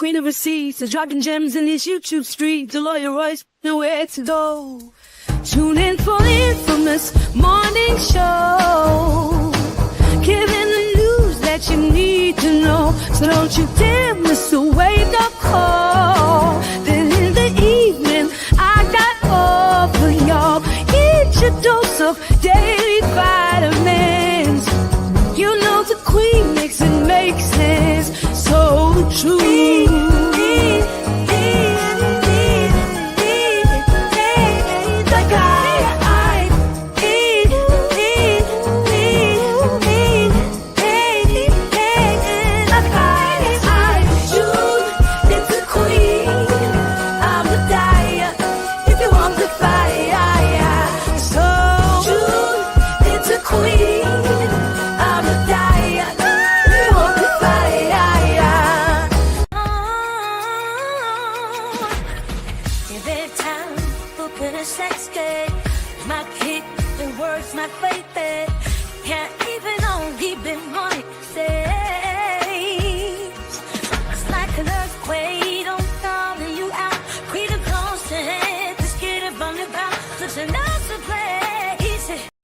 queen of receipts, dropping gems in these YouTube streets. The lawyer always nowhere to go. Tune in for the infamous morning show, giving the news that you need to know. So don't you dare miss a wake-up call. Then in the evening, I got all for y'all. Get your dose of daily vitamins. You know the queen makes it make sense. So true.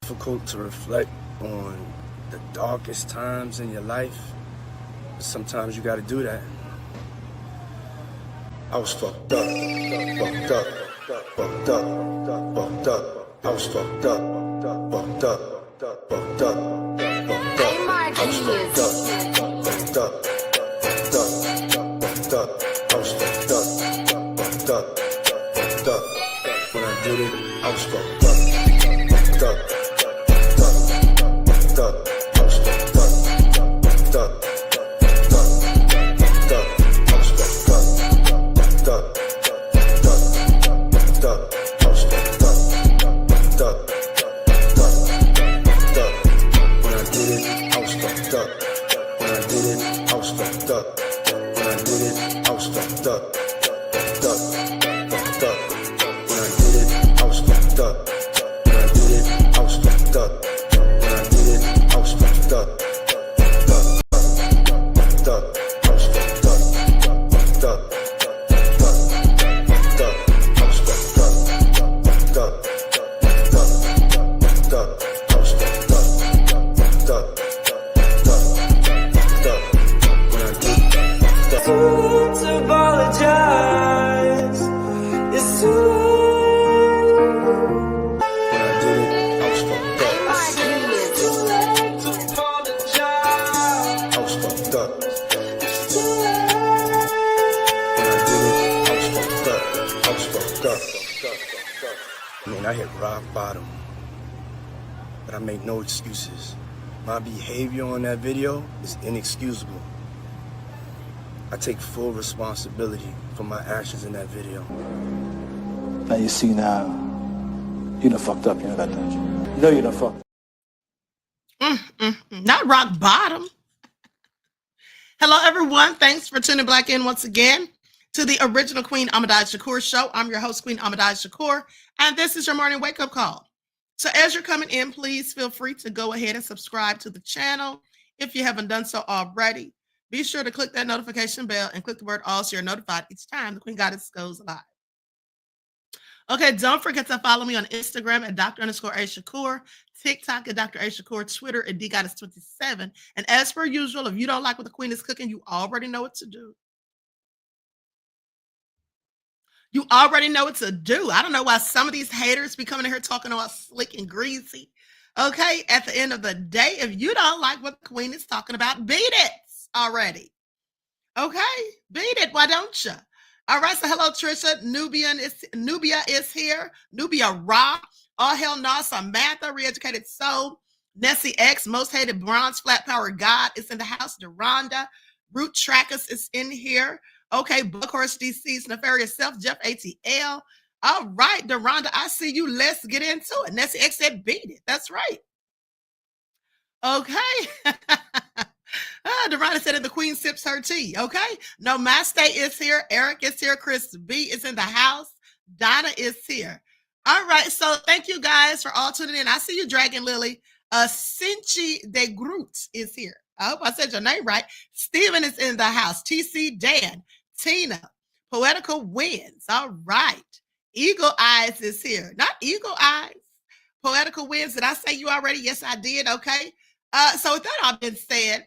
Difficult to reflect on the darkest times in your life. Sometimes you gotta do that. I was fucked up, fucked up, fucked up, fucked up. I was fucked up, fucked up, fucked up, fucked up. I was fucked up, fucked up, fucked up, fucked up. I was fucked up, fucked up, fucked up. When I did it, I was fucked up, fucked up. I hit rock bottom, but I make no excuses. My behavior on that video is inexcusable. I take full responsibility for my actions in that video. Now you see now, you done fucked up, you know that, don't you? You know you done fucked up. Not rock bottom. Hello, everyone. Thanks for tuning back in once again to the original Queen Ahmadiyyah Shakur show. I'm your host, Queen Ahmadiyyah Shakur, and this is your morning wake-up call. So as you're coming in, please feel free to go ahead and subscribe to the channel if you haven't done so already. Be sure to click that notification bell and click the word all so you're notified each time the Queen Goddess goes live. Okay, don't forget to follow me on Instagram at Dr._A_Shakur, TikTok at Dr.A_Shakur, Twitter at DGoddess27. And as per usual, if you don't like what the Queen is cooking, you already know what to do. You already know what to do. I don't know why some of these haters be coming in here talking all slick and greasy. Okay, at the end of the day, if you don't like what the Queen is talking about, beat it already. Okay, beat it. Why don't you? All right, so hello, Trisha. Nubia is here. Nubia Ra. All hell no. Samantha, Reeducated Soul. Nessie X, Most Hated Bronze Flat Power God is in the house. Deronda. Root Trackers is in here. Okay, Buckhorse DC's Nefarious Self, Jeff ATL. All right, Deronda, I see you. Let's get into it. Nessie X said beat it. That's right. Okay. Deronda said that the Queen sips her tea. Okay. No, Maste is here. Eric is here. Chris B is in the house. Donna is here. All right. So thank you guys for all tuning in. I see you, Dragon Lily. Cinchi de Groot is here. I hope I said your name right. Steven is in the house. TC Dan. Tina, Poetical wins. All right. Eagle Eyes is here. Not Eagle Eyes. Poetical wins. Did I say you already? Yes, I did. Okay. So with that all been said,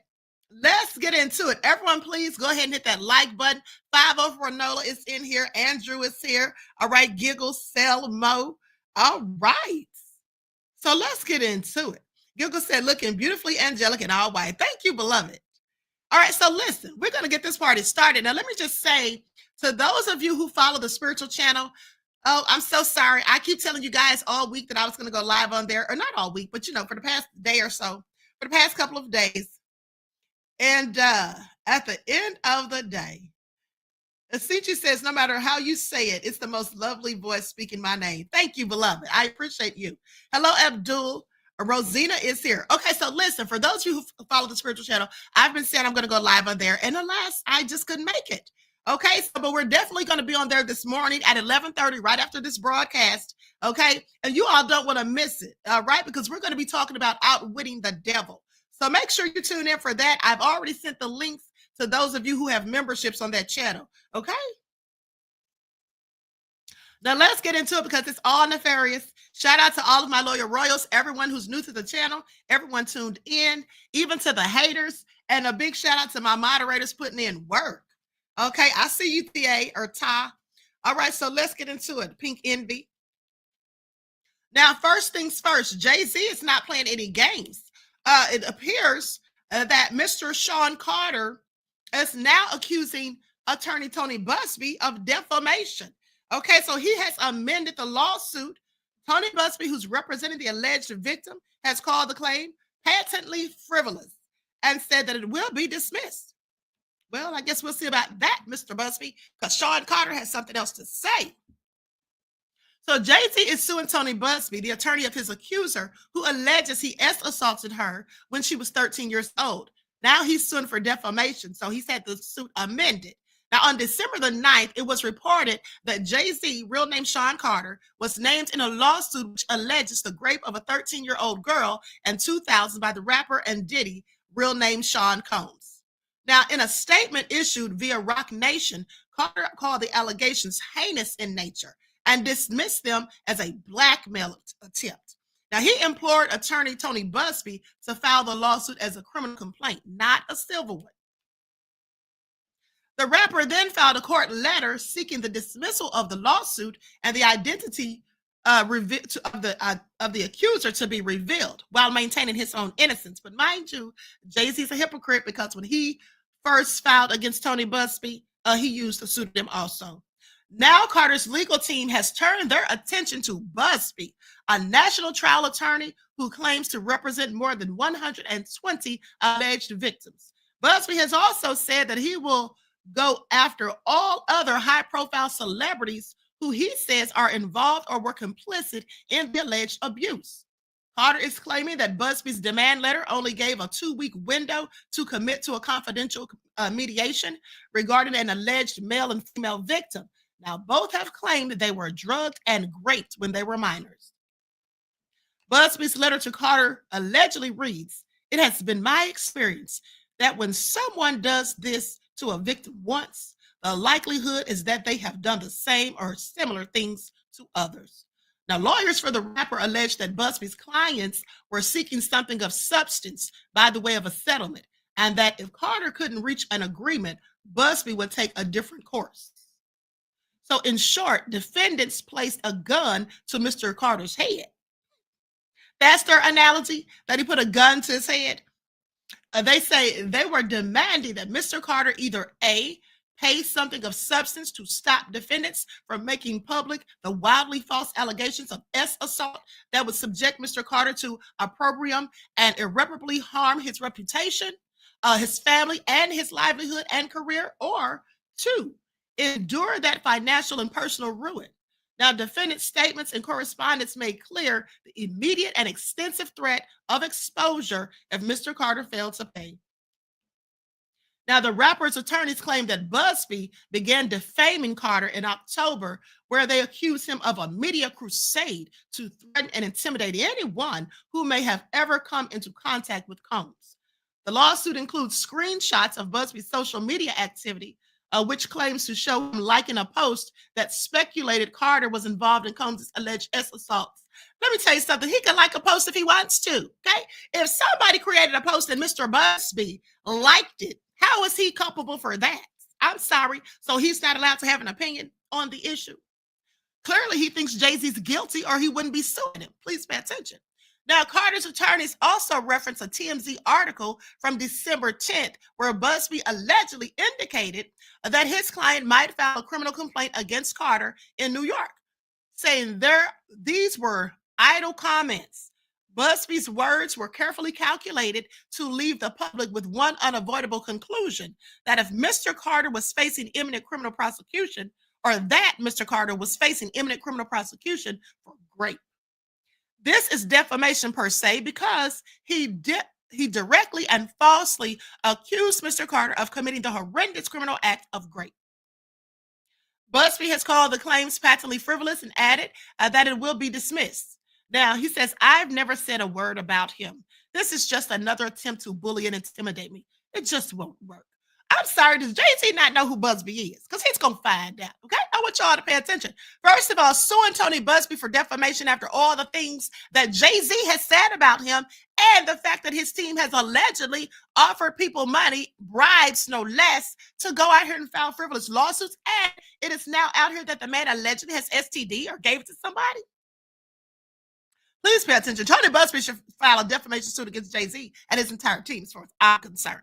let's get into it. Everyone, please go ahead and hit that like button. 504 Nola is in here. Andrew is here. All right. Giggle, Sell, Mo. All right. So let's get into it. Giggle said, looking beautifully angelic and all white. Thank you, beloved. All right. So listen, we're going to get this party started. Now, let me just say to those of you who follow the spiritual channel, oh, I'm so sorry. I keep telling you guys all week that I was going to go live on there, or not all week, but for the past day or so, for the past couple of days. And at the end of the day, Asichi says, no matter how you say it, it's the most lovely voice speaking my name. Thank you, beloved. I appreciate you. Hello, Abdul. Rosina is here. Okay, so listen, for those of you who follow the spiritual channel, I've been saying I'm going to go live on there, and alas, I just couldn't make it. Okay, so but we're definitely going to be on there this morning at 11:30, right after this broadcast. Okay, and you all don't want to miss it, right? Because we're going to be talking about outwitting the devil. So make sure you tune in for that. I've already sent the links to those of you who have memberships on that channel. Okay. Now let's get into it because it's all nefarious. Shout out to all of my loyal royals, everyone who's new to the channel, everyone tuned in, even to the haters, and a big shout out to my moderators putting in work. Okay, I see you, TA or Ta. All right, so let's get into it. Pink Envy. Now, first things first, Jay-Z is not playing any games. It appears that Mr. Sean Carter is now accusing attorney Tony Buzbee of defamation. Okay, so he has amended the lawsuit. Tony Buzbee, who's representing the alleged victim, has called the claim patently frivolous and said that it will be dismissed. Well, I guess we'll see about that, Mr. Buzbee, because Sean Carter has something else to say. So Jay-Z is suing Tony Buzbee, the attorney of his accuser, who alleges he assaulted her when she was 13 years old. Now he's suing for defamation, so he's had the suit amended. Now, on December the 9th, it was reported that Jay-Z, real name Sean Carter, was named in a lawsuit which alleges the rape of a 13-year-old girl in 2000 by the rapper and Diddy, real name Sean Combs. Now, in a statement issued via Rock Nation, Carter called the allegations heinous in nature and dismissed them as a blackmail attempt. Now, he implored attorney Tony Buzbee to file the lawsuit as a criminal complaint, not a civil one. The rapper then filed a court letter seeking the dismissal of the lawsuit and the identity of the accuser to be revealed while maintaining his own innocence. But mind you, Jay-Z's a hypocrite because when he first filed against Tony Buzbee, he used a pseudonym also. Now Carter's legal team has turned their attention to Buzbee, a national trial attorney who claims to represent more than 120 alleged victims. Buzbee has also said that he will go after all other high-profile celebrities who he says are involved or were complicit in the alleged abuse. Carter is claiming that Buzbee's demand letter only gave a 2-week window to commit to a confidential mediation regarding an alleged male and female victim. Now, both have claimed that they were drugged and raped when they were minors. Buzbee's letter to Carter allegedly reads, "It has been my experience that when someone does this to a victim once, the likelihood is that they have done the same or similar things to others." Now, lawyers for the rapper allege that Buzbee's clients were seeking something of substance by the way of a settlement, and that if Carter couldn't reach an agreement, Buzbee would take a different course. So in short, defendants placed a gun to Mr. Carter's head. That's their analogy, that he put a gun to his head. They say they were demanding that Mr. Carter either A, pay something of substance to stop defendants from making public the wildly false allegations of assault that would subject Mr. Carter to opprobrium and irreparably harm his reputation, his family, and his livelihood and career, or 2, endure that financial and personal ruin. Now, defendant statements and correspondence made clear the immediate and extensive threat of exposure if Mr. Carter failed to pay. Now, the rapper's attorneys claim that Buzbee began defaming Carter in October, where they accused him of a media crusade to threaten and intimidate anyone who may have ever come into contact with Combs. The lawsuit includes screenshots of Buzbee's social media activity, which claims to show him liking a post that speculated Carter was involved in Combs' alleged assaults. Let me tell you something. He can like a post if he wants to, okay? If somebody created a post and Mr. Buzbee liked it, how is he culpable for that? I'm sorry. So he's not allowed to have an opinion on the issue. Clearly, he thinks Jay-Z's guilty or he wouldn't be suing him. Please pay attention. Now, Carter's attorneys also reference a TMZ article from December 10th, where Buzbee allegedly indicated that his client might file a criminal complaint against Carter in New York, saying these were idle comments. Buzbee's words were carefully calculated to leave the public with one unavoidable conclusion, that if Mr. Carter was facing imminent criminal prosecution, or that Mr. Carter was facing imminent criminal prosecution for rape. This is defamation per se because he directly and falsely accused Mr. Carter of committing the horrendous criminal act of rape. Buzbee has called the claims patently frivolous and added that it will be dismissed. Now, he says, I've never said a word about him. This is just another attempt to bully and intimidate me. It just won't work. I'm sorry, does Jay-Z not know who Buzbee is? Because he's going to find out, okay? I want y'all to pay attention. First of all, suing Tony Buzbee for defamation after all the things that Jay-Z has said about him and the fact that his team has allegedly offered people money, bribes no less, to go out here and file frivolous lawsuits. And it is now out here that the man allegedly has STD or gave it to somebody. Please pay attention. Tony Buzbee should file a defamation suit against Jay-Z and his entire team, as far as I'm concerned.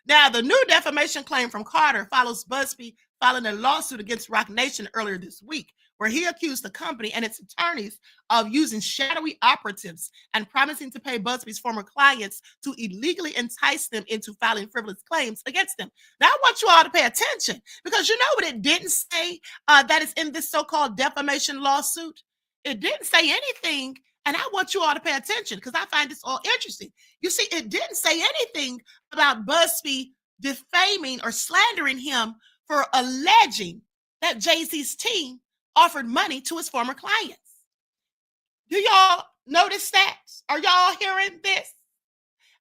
Now, the new defamation claim from Carter follows Buzbee filing a lawsuit against Roc Nation earlier this week, where he accused the company and its attorneys of using shadowy operatives and promising to pay Buzbee's former clients to illegally entice them into filing frivolous claims against them. Now, I want you all to pay attention, because you know what it didn't say that is in this so-called defamation lawsuit? It didn't say anything. And I want you all to pay attention because I find this all interesting. You see, it didn't say anything about Buzbee defaming or slandering him for alleging that Jay-Z's team offered money to his former clients. Do y'all notice that? Are y'all hearing this?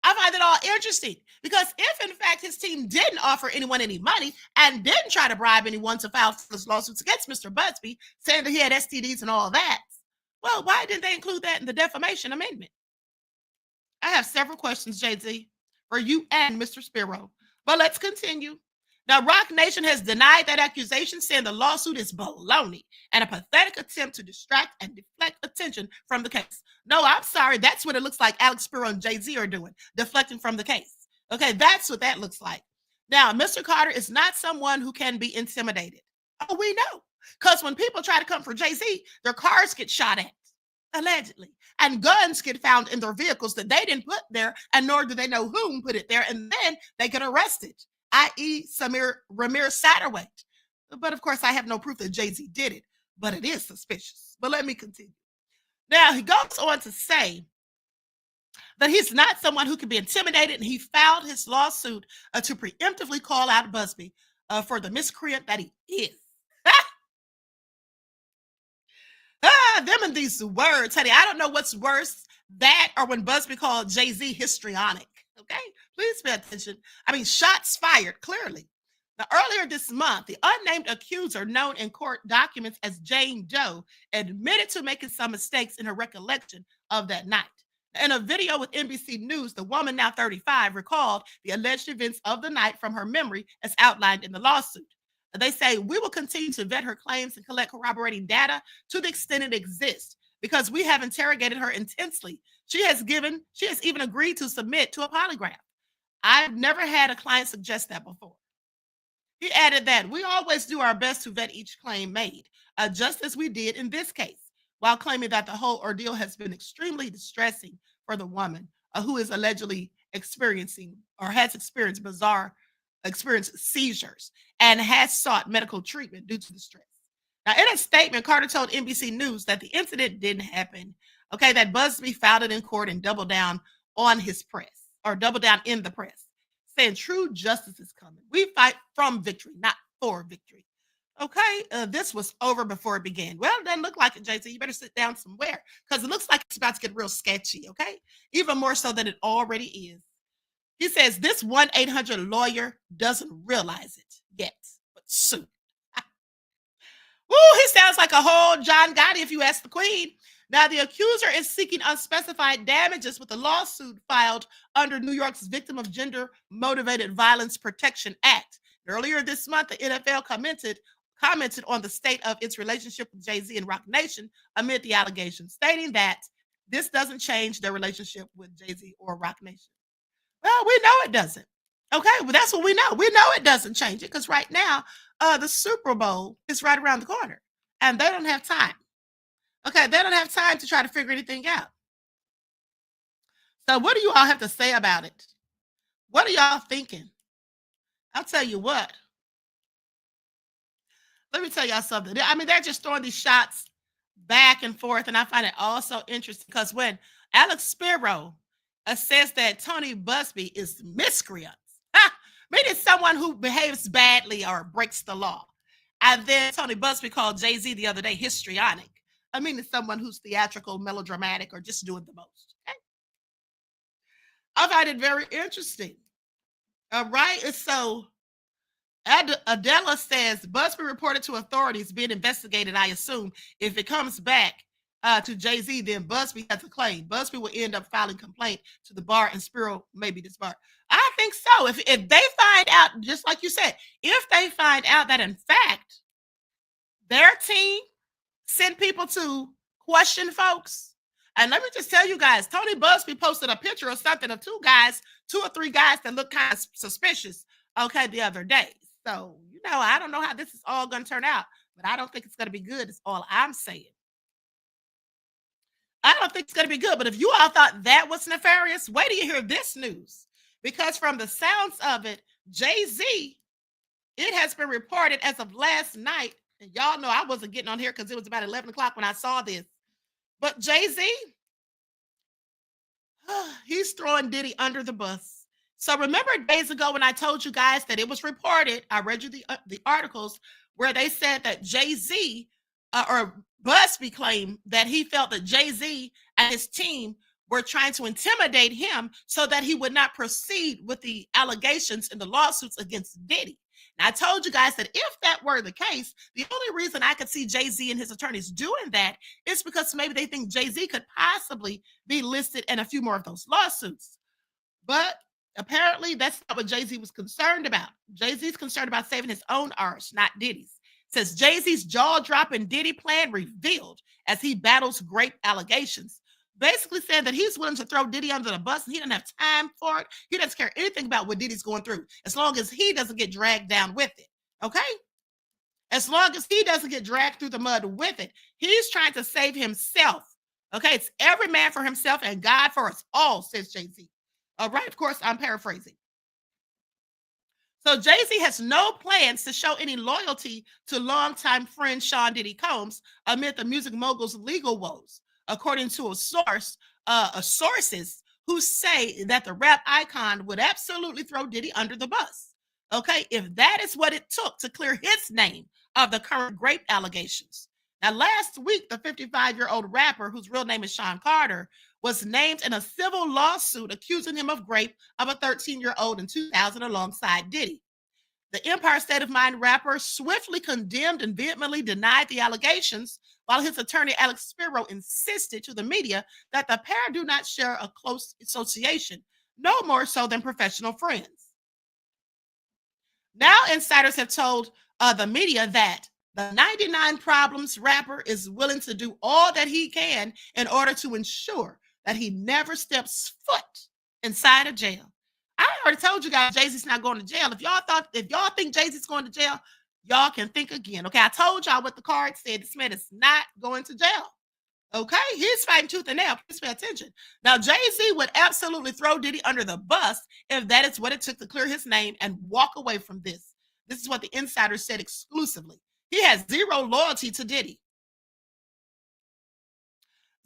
I find it all interesting because if, in fact, his team didn't offer anyone any money and didn't try to bribe anyone to file lawsuits against Mr. Buzbee, saying that he had STDs and all that, well, why didn't they include that in the defamation amendment? I have several questions, Jay-Z, for you and Mr. Spiro. But let's continue. Now, Roc Nation has denied that accusation, saying the lawsuit is baloney and a pathetic attempt to distract and deflect attention from the case. No, I'm sorry. That's what it looks like Alex Spiro and Jay-Z are doing, deflecting from the case. Okay, that's what that looks like. Now, Mr. Carter is not someone who can be intimidated. Oh, we know. Because when people try to come for Jay-Z, their cars get shot at, allegedly. And guns get found in their vehicles that they didn't put there, and nor do they know whom put it there. And then they get arrested, i.e. Ramir Satterwhite. But of course, I have no proof that Jay-Z did it, but it is suspicious. But let me continue. Now, he goes on to say that he's not someone who can be intimidated, and he filed his lawsuit to preemptively call out Buzbee for the miscreant that he is. Them and these words, honey. I don't know what's worse, that or when Buzbee called Jay-Z histrionic. Okay, please pay attention. I mean, shots fired, clearly. Now, earlier this month, the unnamed accuser, known in court documents as Jane Doe, admitted to making some mistakes in her recollection of that night. In a video with NBC News, the woman, now 35, recalled the alleged events of the night from her memory as outlined in the lawsuit. They say, we will continue to vet her claims and collect corroborating data to the extent it exists because we have interrogated her intensely. She has even agreed to submit to a polygraph. I've never had a client suggest that before. He added that we always do our best to vet each claim made, just as we did in this case, while claiming that the whole ordeal has been extremely distressing for the woman who is allegedly experiencing or has experienced seizures and has sought medical treatment due to the stress. Now, in a statement, Carter told NBC News that the incident didn't happen, okay, that Buzbee filed it in court and doubled down on his press, or doubled down in the press, saying true justice is coming. We fight from victory, not for victory. Okay, this was over before it began. Well, it doesn't look like it, Jay-Z. You better sit down somewhere because it looks like it's about to get real sketchy, okay? Even more so than it already is. He says this 1-800 lawyer doesn't realize it yet, but suit. Woo, he sounds like a whole John Gotti if you ask the Queen. Now, the accuser is seeking unspecified damages with a lawsuit filed under New York's Victim of Gender Motivated Violence Protection Act. Earlier this month, the NFL commented on the state of its relationship with Jay-Z and Roc Nation amid the allegations, stating that this doesn't change their relationship with Jay-Z or Roc Nation. Well, we know it doesn't. Okay, well, that's what we know. We know it doesn't change it because right now, the Super Bowl is right around the corner, and they don't have time. Okay, they don't have time to try to figure anything out. So what do you all have to say about it? What are y'all thinking? I'll tell you what. Let me tell y'all something. I mean, they're just throwing these shots back and forth, and I find it also interesting because when Alex Spiro says that Tony Buzbee is miscreant, meaning someone who behaves badly or breaks the law. And then Tony Buzbee called Jay-Z the other day histrionic. I mean, it's someone who's theatrical, melodramatic, or just doing the most. Okay? I find it very interesting. All right. So Adela says Buzbee reported to authorities being investigated, I assume. If it comes back to Jay-Z, then Buzbee has a claim. Buzbee will end up filing complaint to the bar and Spiro may be disbarred. I think so. If they find out, just like you said, if they find out that in fact their team sent people to question folks, and let me just tell you guys, Tony Buzbee posted a picture or something of two or three guys that look kind of suspicious, okay, the other day. So, I don't know how this is all going to turn out, but I don't think it's going to be good. Is all I'm saying. I don't think it's going to be good. But if you all thought that was nefarious, wait till you hear this news. Because from the sounds of it, Jay-Z, it has been reported as of last night, and y'all know I wasn't getting on here because it was about 11 o'clock when I saw this. But Jay-Z, he's throwing Diddy under the bus. So remember days ago when I told you guys that it was reported, I read you the articles where they said that Jay-Z or Buzbee claimed that he felt that Jay-Z and his team were trying to intimidate him so that he would not proceed with the allegations and the lawsuits against Diddy. And I told you guys that if that were the case, the only reason I could see Jay-Z and his attorneys doing that is because maybe they think Jay-Z could possibly be listed in a few more of those lawsuits. But apparently that's not what Jay-Z was concerned about. Jay-Z's concerned about saving his own arse, not Diddy's. Says Jay-Z's jaw-dropping Diddy plan revealed as he battles great allegations. Basically saying that he's willing to throw Diddy under the bus and he doesn't have time for it. He doesn't care anything about what Diddy's going through as long as he doesn't get dragged down with it. Okay? As long as he doesn't get dragged through the mud with it. He's trying to save himself. Okay? It's every man for himself and God for us all, says Jay-Z. All right? Of course, I'm paraphrasing. So Jay-Z has no plans to show any loyalty to longtime friend Sean Diddy Combs amid the music mogul's legal woes, according to sources who say that the rap icon would absolutely throw Diddy under the bus. Okay, if that is what it took to clear his name of the current rape allegations. Now, last week, the 55-year-old rapper, whose real name is Sean Carter, was named in a civil lawsuit accusing him of rape of a 13-year-old in 2000 alongside Diddy. The Empire State of Mind rapper swiftly condemned and vehemently denied the allegations, while his attorney Alex Spiro insisted to the media that the pair do not share a close association, no more so than professional friends. Now, insiders have told the media that the 99 Problems rapper is willing to do all that he can in order to ensure that he never steps foot inside a jail. I already told you guys Jay-Z's not going to jail. If y'all think Jay-Z's going to jail, y'all can think again. Okay, I told y'all what the card said. This man is not going to jail. Okay, he's fighting tooth and nail. Please pay attention. Now, Jay-Z would absolutely throw Diddy under the bus if that is what it took to clear his name and walk away from this. This is what the insider said exclusively. He has zero loyalty to Diddy.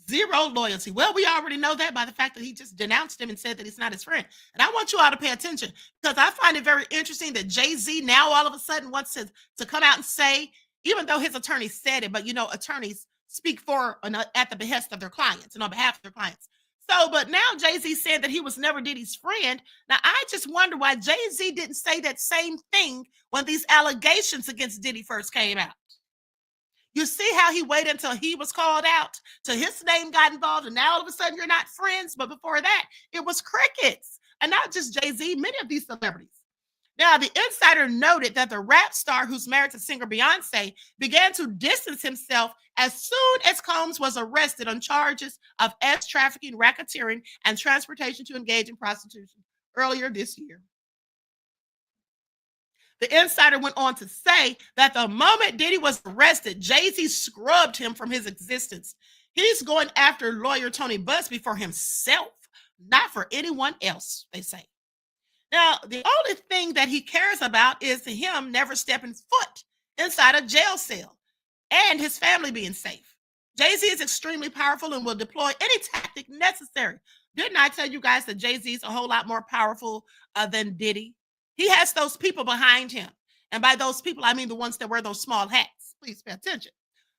Zero loyalty. Well, we already know that by the fact that he just denounced him and said that he's not his friend. And I want you all to pay attention because I find it very interesting that Jay-Z now all of a sudden wants to come out and say, even though his attorney said it, but attorneys speak for at the behest of their clients and on behalf of their clients. So, but now Jay-Z said that he was never Diddy's friend. Now, I just wonder why Jay-Z didn't say that same thing when these allegations against Diddy first came out. You see how he waited until he was called out, till his name got involved, and now all of a sudden you're not friends. But before that, it was crickets. And not just Jay-Z, many of these celebrities. Now, the insider noted that the rap star who's married to singer Beyonce began to distance himself as soon as Combs was arrested on charges of sex trafficking, racketeering, and transportation to engage in prostitution earlier this year. The insider went on to say that the moment Diddy was arrested, Jay-Z scrubbed him from his existence. He's going after lawyer Tony Buzbee for himself, not for anyone else, they say. Now, the only thing that he cares about is him never stepping foot inside a jail cell and his family being safe. Jay-Z is extremely powerful and will deploy any tactic necessary. Didn't I tell you guys that Jay-Z is a whole lot more powerful than Diddy? He has those people behind him. And by those people, I mean the ones that wear those small hats. Please pay attention.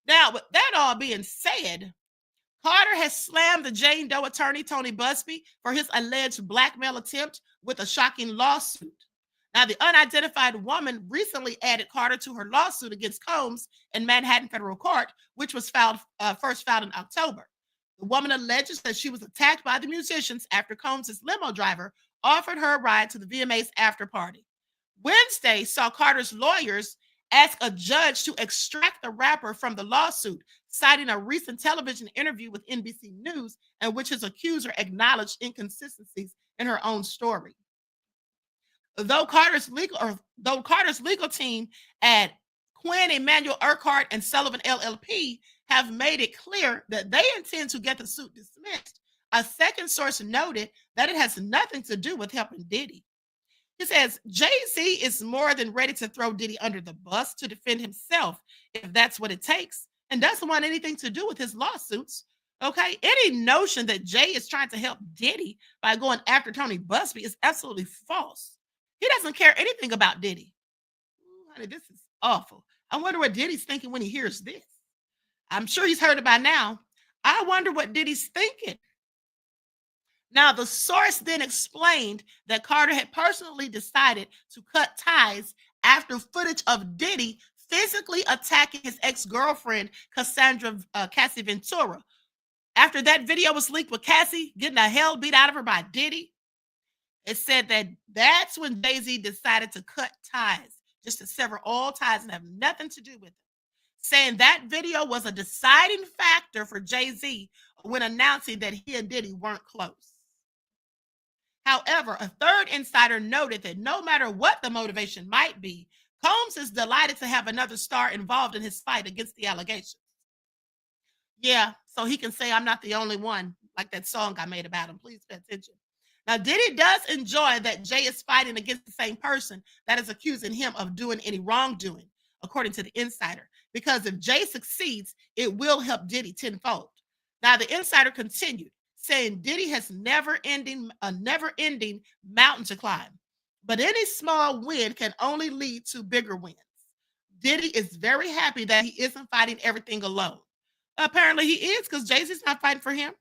Now, with that all being said, Carter has slammed the Jane Doe attorney, Tony Buzbee, for his alleged blackmail attempt with a shocking lawsuit. Now, the unidentified woman recently added Carter to her lawsuit against Combs in Manhattan federal court, which was first filed in October. The woman alleges that she was attacked by the musicians after Combs' limo driver offered her a ride to the VMA's after party. Wednesday saw Carter's lawyers ask a judge to extract the rapper from the lawsuit, citing a recent television interview with NBC News in which his accuser acknowledged inconsistencies in her own story. Though Carter's legal team at QueenAShakur and Sullivan LLP have made it clear that they intend to get the suit dismissed, a second source noted that it has nothing to do with helping Diddy. He says Jay-Z is more than ready to throw Diddy under the bus to defend himself if that's what it takes, and doesn't want anything to do with his lawsuits. Okay, any notion that Jay is trying to help Diddy by going after Tony Buzbee is absolutely false. He doesn't care anything about Diddy. Ooh, honey, this is awful. I wonder what Diddy's thinking when he hears this. I'm sure he's heard it by now. I wonder what Diddy's thinking. Now, the source then explained that Carter had personally decided to cut ties after footage of Diddy physically attacking his ex-girlfriend, Cassie Ventura. After that video was leaked with Cassie getting the hell beat out of her by Diddy, it said that that's when Jay-Z decided to cut ties, just to sever all ties and have nothing to do with it, saying that video was a deciding factor for Jay-Z when announcing that he and Diddy weren't close. However, a third insider noted that no matter what the motivation might be, Combs is delighted to have another star involved in his fight against the allegations. Yeah, so he can say, I'm not the only one, like that song I made about him. Please pay attention. Now, Diddy does enjoy that Jay is fighting against the same person that is accusing him of doing any wrongdoing, according to the insider, because if Jay succeeds, it will help Diddy tenfold. Now, the insider continued, saying Diddy has a never-ending mountain to climb, but any small win can only lead to bigger wins. Diddy is very happy that he isn't fighting everything alone. Apparently he is, because Jay-Z's not fighting for him.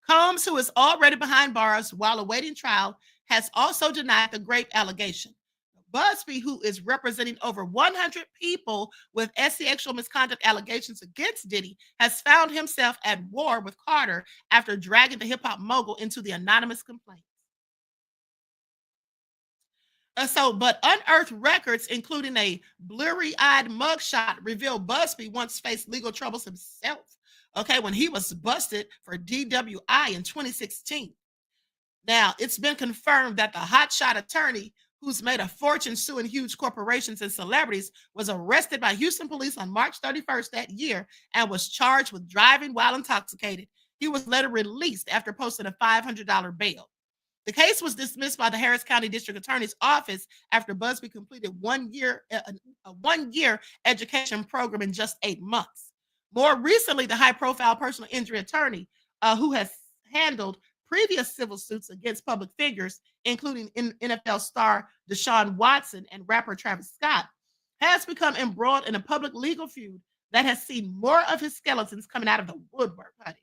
Combs, who is already behind bars while awaiting trial, has also denied the grape allegation. Buzbee, who is representing over 100 people with sexual misconduct allegations against Diddy, has found himself at war with Carter after dragging the hip-hop mogul into the anonymous complaint. But unearthed records, including a blurry-eyed mugshot, reveal Buzbee once faced legal troubles himself, when he was busted for DWI in 2016. Now, it's been confirmed that the hotshot attorney who's made a fortune suing huge corporations and celebrities was arrested by Houston police on March 31st that year and was charged with driving while intoxicated. He was later released after posting a $500 bail. The case was dismissed by the Harris County District Attorney's Office after Buzbee completed a one-year education program in just 8 months. More recently, the high-profile personal injury attorney who has handled previous civil suits against public figures, including NFL star Deshaun Watson and rapper Travis Scott, has become embroiled in a public legal feud that has seen more of his skeletons coming out of the woodwork, honey.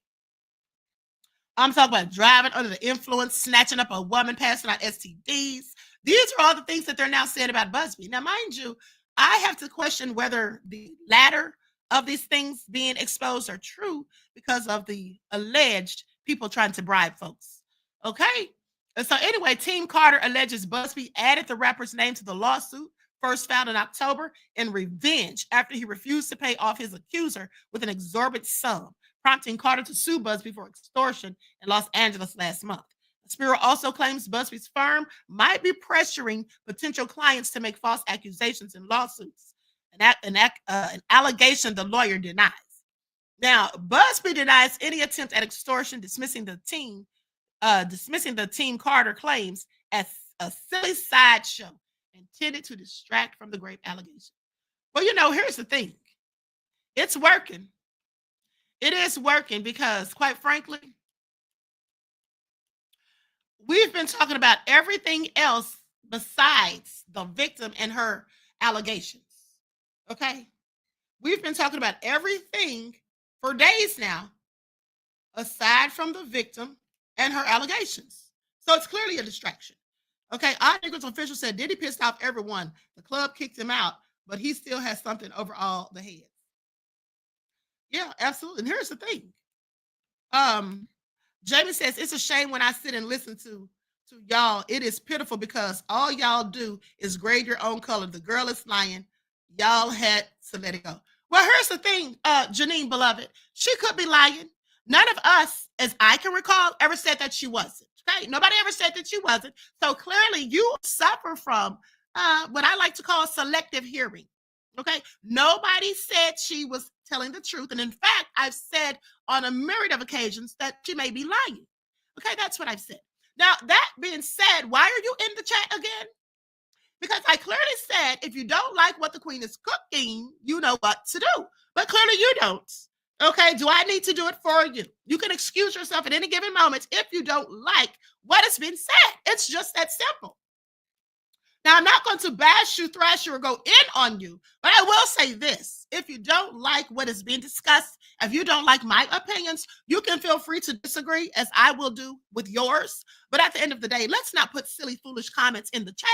I'm talking about driving under the influence, snatching up a woman, passing out STDs. These are all the things that they're now saying about Buzbee. Now, mind you, I have to question whether the latter of these things being exposed are true because of the alleged people trying to bribe folks. Okay? And so anyway, Team Carter alleges Buzbee added the rapper's name to the lawsuit, first filed in October, in revenge after he refused to pay off his accuser with an exorbitant sum, prompting Carter to sue Buzbee for extortion in Los Angeles last month. The Bureau also claims Buzbee's firm might be pressuring potential clients to make false accusations in lawsuits, an allegation the lawyer denies. Now, Buzbee denies any attempt at extortion, dismissing the Team Carter claims as a silly sideshow intended to distract from the grave allegation. Well, here's the thing. It's working. It is working because, quite frankly, we've been talking about everything else besides the victim and her allegations. Okay? We've been talking about everything for days now, aside from the victim and her allegations. So it's clearly a distraction. Okay, Ahmadiyyah's official said Diddy pissed off everyone. The club kicked him out, but he still has something over all the heads. Yeah, absolutely. And here's the thing. Jamie says, it's a shame when I sit and listen to y'all. It is pitiful because all y'all do is grade your own color. The girl is lying. Y'all had to let it go. Well, here's the thing, Janine, beloved. She could be lying. None of us, as I can recall, ever said that she wasn't. Okay? Nobody ever said that she wasn't. So clearly you suffer from what I like to call selective hearing. Okay? Nobody said she was telling the truth. And in fact, I've said on a myriad of occasions that she may be lying. Okay? That's what I've said. Now, that being said, why are you in the chat again? Because I clearly said, if you don't like what the queen is cooking, you know what to do. But clearly you don't. Okay, do I need to do it for you? You can excuse yourself at any given moment if you don't like what has been said. It's just that simple. Now, I'm not going to bash you, thrash you, or go in on you, but I will say this. If you don't like what is being discussed, if you don't like my opinions, you can feel free to disagree, as I will do with yours. But at the end of the day, let's not put silly, foolish comments in the chat,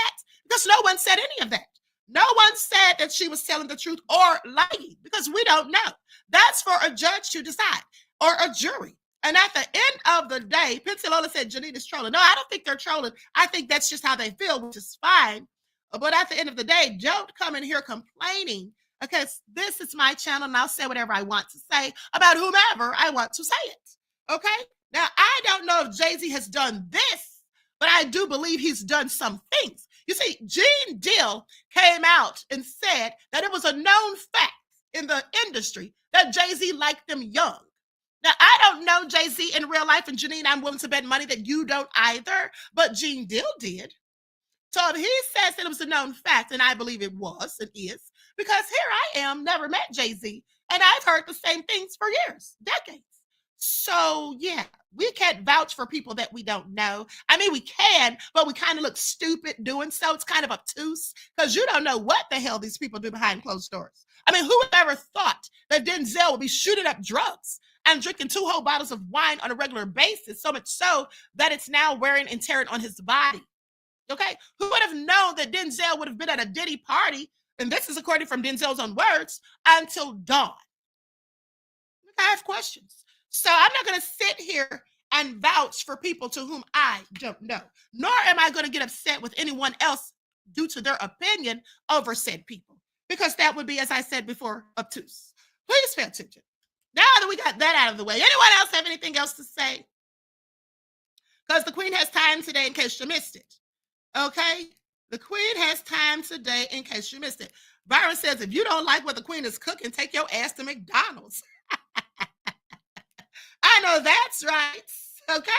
because no one said any of that. No one said that she was telling the truth or lying, because we don't know. That's for a judge to decide, or a jury. And at the end of the day, Pensilola said Janine is trolling. No, I don't think they're trolling. I think that's just how they feel, which is fine. But at the end of the day, don't come in here complaining, because this is my channel and I'll say whatever I want to say about whomever I want to say it. Okay? Now, I don't know if Jay-Z has done this, but I do believe he's done some things. You see, Gene Deal came out and said that it was a known fact in the industry that Jay-Z liked them young. Now, I don't know Jay-Z in real life, and Janine, I'm willing to bet money that you don't either, but Gene Deal did. So if he says that it was a known fact, and I believe it was and is, because here I am, never met Jay-Z, and I've heard the same things for years, decades. So, yeah, we can't vouch for people that we don't know. I mean, we can, but we kind of look stupid doing so. It's kind of obtuse, because you don't know what the hell these people do behind closed doors. I mean, who would ever thought that Denzel would be shooting up drugs and drinking 2 whole bottles of wine on a regular basis, so much so that it's now wearing and tearing on his body? Okay? Who would have known that Denzel would have been at a Diddy party, and this is according from Denzel's own words, until dawn? I have questions. So I'm not going to sit here and vouch for people to whom I don't know, nor am I going to get upset with anyone else due to their opinion over said people, because that would be, as I said before, obtuse. Please pay attention. Now that we got that out of the way, anyone else have anything else to say? Because the queen has time today in case you missed it. Okay? The queen has time today in case you missed it. Byron says, if you don't like what the queen is cooking, take your ass to McDonald's. I know that's right. Okay?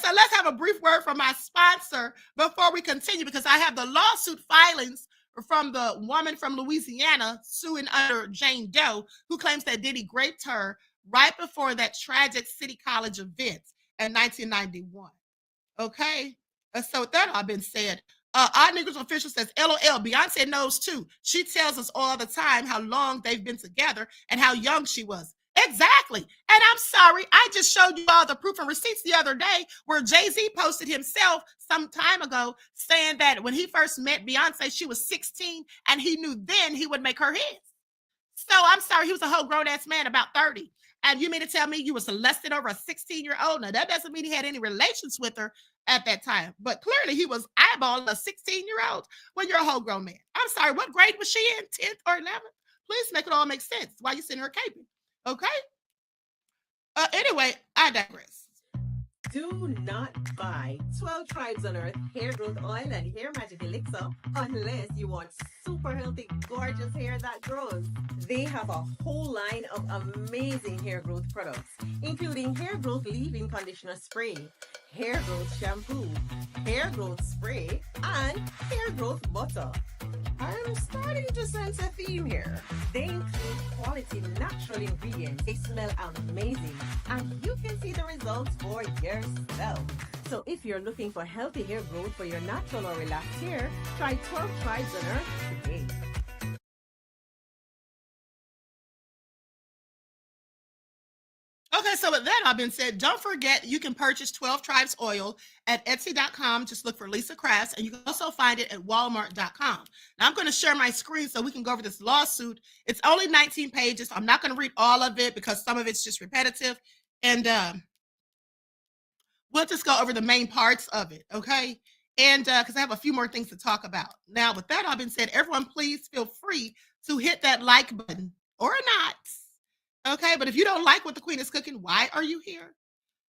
So let's have a brief word from my sponsor before we continue, because I have the lawsuit filings from the woman from Louisiana suing under Jane Doe, who claims that Diddy raped her right before that tragic City College event in 1991. Okay? So with that all been said, our Negro's official says, LOL, Beyonce knows too. She tells us all the time how long they've been together and how young she was. Exactly. And I'm sorry, I just showed you all the proof and receipts the other day where Jay-Z posted himself some time ago saying that when he first met Beyonce, she was 16 and he knew then he would make her his. So I'm sorry, he was a whole grown ass man about 30. And you mean to tell me you was lusted over a 16-year-old? Now, that doesn't mean he had any relations with her at that time, but clearly he was eyeballing a 16-year-old when you're a whole grown man. I'm sorry, what grade was she in? 10th or 11th? Please make it all make sense. Why you sitting her caping? Okay. Anyway, I digress. Do not buy 12 Tribes on Earth hair growth oil and hair magic elixir unless you want super healthy, gorgeous hair that grows. They have a whole line of amazing hair growth products, including hair growth leave-in conditioner spray, hair growth shampoo, hair growth spray, and hair growth butter. I'm starting to sense a theme here. They include quality natural ingredients. They smell amazing, and you can see the results for yourself. So if you're looking for healthy hair growth for your natural or relaxed hair, try 12 Tribes on Earth today. Okay, so with that all been said, don't forget you can purchase 12 Tribes oil at Etsy.com. Just look for Lisa Crafts, and you can also find it at Walmart.com. Now, I'm going to share my screen so we can go over this lawsuit. It's only 19 pages. I'm not going to read all of it because some of it's just repetitive. And we'll just go over the main parts of it, okay? And because I have a few more things to talk about. Now, with that all been said, everyone, please feel free to hit that like button or not. Okay, but if you don't like what the queen is cooking, why are you here?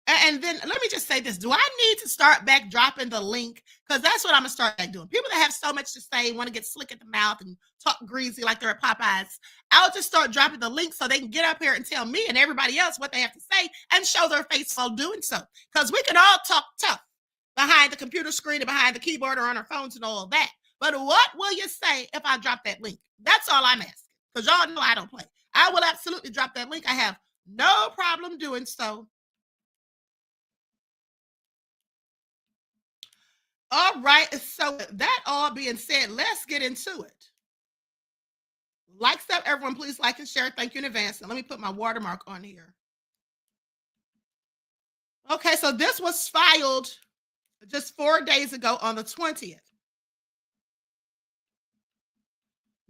And then let me just say this. Do I need to start back dropping the link? Because that's what I'm going to start back doing. People that have so much to say, want to get slick at the mouth and talk greasy like they're at Popeyes, I'll just start dropping the link so they can get up here and tell me and everybody else what they have to say and show their face while doing so. Because we can all talk tough behind the computer screen and behind the keyboard or on our phones and all of that. But what will you say if I drop that link? That's all I'm asking. Because y'all know I don't play. I will absolutely drop that link. I have no problem doing so. All right. So that all being said, let's get into it. Like stuff, everyone, please like and share. Thank you in advance. And let me put my watermark on here. Okay, so this was filed just 4 days ago on the 20th.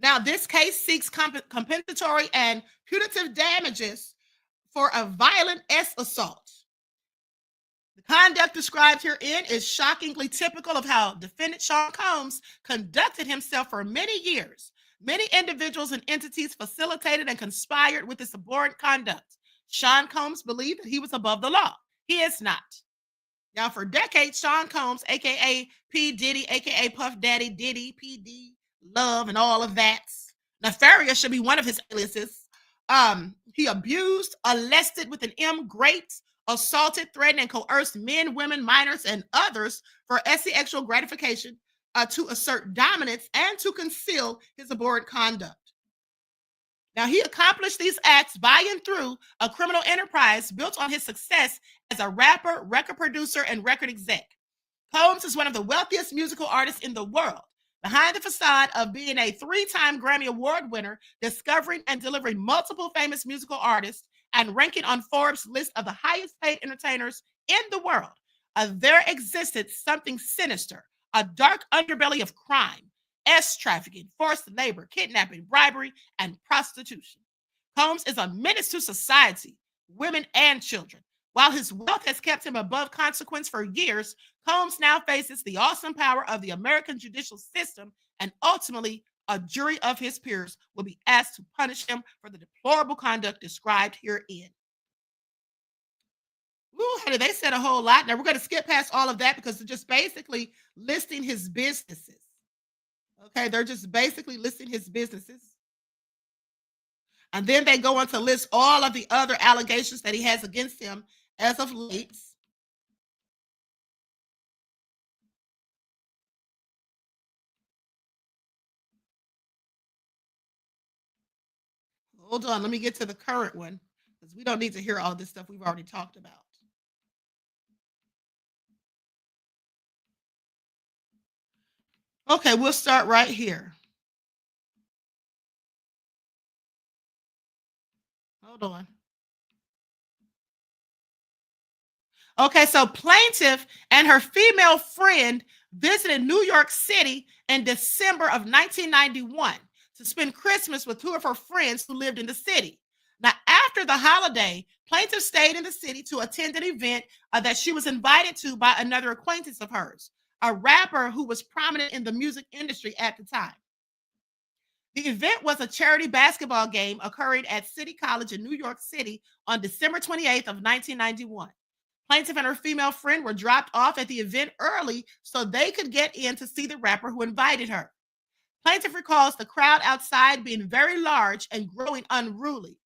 Now, this case seeks compensatory and punitive damages for a violent assault. The conduct described herein is shockingly typical of how defendant Sean Combs conducted himself for many years. Many individuals and entities facilitated and conspired with this abhorrent conduct. Sean Combs believed that he was above the law. He is not. Now, for decades, Sean Combs, aka P. Diddy, aka Puff Daddy, Diddy, PD, Love, and all of that. Nefarious should be one of his aliases. He abused, molested with an M, raped, assaulted, threatened, and coerced men, women, minors, and others for sexual gratification to assert dominance and to conceal his abhorrent conduct. Now, he accomplished these acts by and through a criminal enterprise built on his success as a rapper, record producer, and record exec. Combs is one of the wealthiest musical artists in the world. Behind the facade of being a 3-time Grammy Award winner, discovering and delivering multiple famous musical artists, and ranking on Forbes' list of the highest paid entertainers in the world, there existed something sinister, a dark underbelly of crime, trafficking, forced labor, kidnapping, bribery, and prostitution. Combs is a menace to society, women, and children. While his wealth has kept him above consequence for years, Combs now faces the awesome power of the American judicial system, and ultimately, a jury of his peers will be asked to punish him for the deplorable conduct described herein. Ooh, honey, they said a whole lot. Now, we're going to skip past all of that because they're just basically listing his businesses. Okay, they're just basically listing his businesses. And then they go on to list all of the other allegations that he has against him as of late. Hold on, let me get to the current one because we don't need to hear all this stuff we've already talked about. Okay, we'll start right here. Hold on. Okay, so plaintiff and her female friend visited New York City in December of 1991 to spend Christmas with two of her friends who lived in the city. Now, after the holiday, plaintiff stayed in the city to attend an event that she was invited to by another acquaintance of hers, a rapper who was prominent in the music industry at the time. The event was a charity basketball game occurring at City College in New York City on December 28th of 1991. Plaintiff and her female friend were dropped off at the event early so they could get in to see the rapper who invited her. Plaintiff recalls the crowd outside being very large and growing unruly.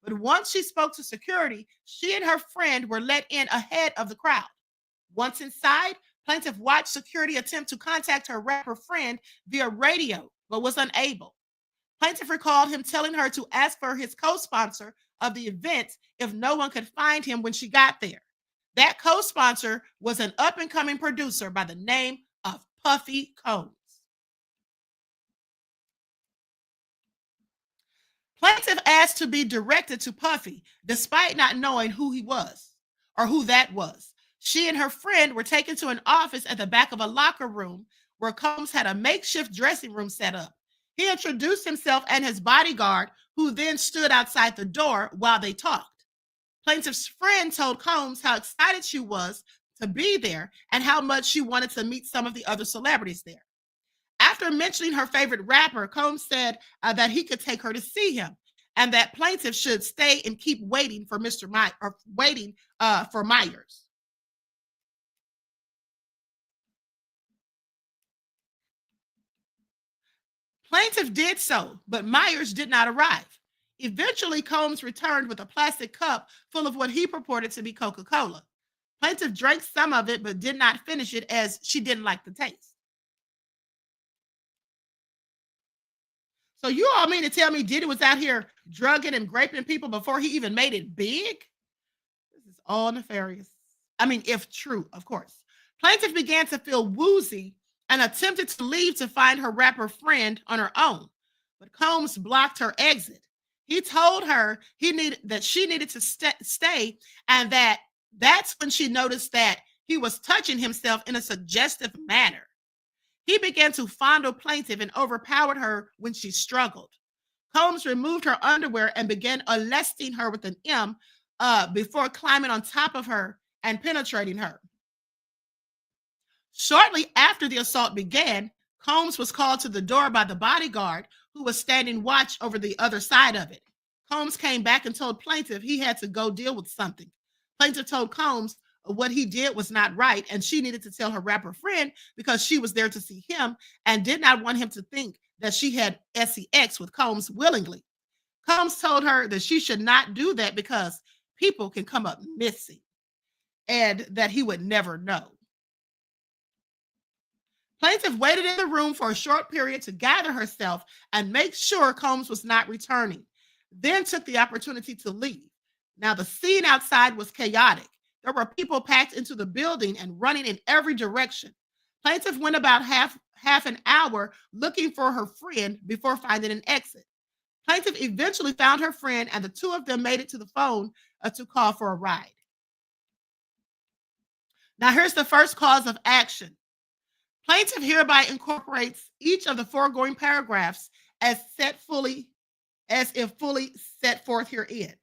But once she spoke to security, she and her friend were let in ahead of the crowd. Once inside, plaintiff watched security attempt to contact her rapper friend via radio, but was unable. Plaintiff recalled him telling her to ask for his co-sponsor of the event if no one could find him when she got there. That co-sponsor was an up-and-coming producer by the name of Puffy Combs. Plaintiff asked to be directed to Puffy, despite not knowing who he was or who that was. She and her friend were taken to an office at the back of a locker room where Combs had a makeshift dressing room set up. He introduced himself and his bodyguard, who then stood outside the door while they talked. Plaintiff's friend told Combs how excited she was to be there and how much she wanted to meet some of the other celebrities there. After mentioning her favorite rapper, Combs said that he could take her to see him and that plaintiff should stay and keep waiting for for Myers. Plaintiff did so, but Myers did not arrive. Eventually, Combs returned with a plastic cup full of what he purported to be Coca-Cola. Plaintiff drank some of it, but did not finish it as she didn't like the taste. So you all mean to tell me Diddy was out here drugging and raping people before he even made it big? This is all nefarious. I mean, if true, of course. Plaintiff began to feel woozy and attempted to leave to find her rapper friend on her own, but Combs blocked her exit. He told her that she needed to stay, and that's when she noticed that he was touching himself in a suggestive manner. He began to fondle plaintiff and overpowered her when she struggled. Combs removed her underwear and began molesting her with an M before climbing on top of her and penetrating her. Shortly after the assault began, Combs was called to the door by the bodyguard who was standing watch over the other side of it. Combs came back and told plaintiff he had to go deal with something. Plaintiff told Combs what he did was not right, and she needed to tell her rapper friend because she was there to see him and did not want him to think that she had sex with Combs willingly. Combs told her that she should not do that because people can come up missing and that he would never know. Plaintiff waited in the room for a short period to gather herself and make sure Combs was not returning, then took the opportunity to leave. Now, the scene outside was chaotic. There were people packed into the building and running in every direction. Plaintiff went about half an hour looking for her friend before finding an exit. Plaintiff eventually found her friend, and the two of them made it to the phone to call for a ride. Now, here's the first cause of action. Plaintiff hereby incorporates each of the foregoing paragraphs as if fully set forth herein.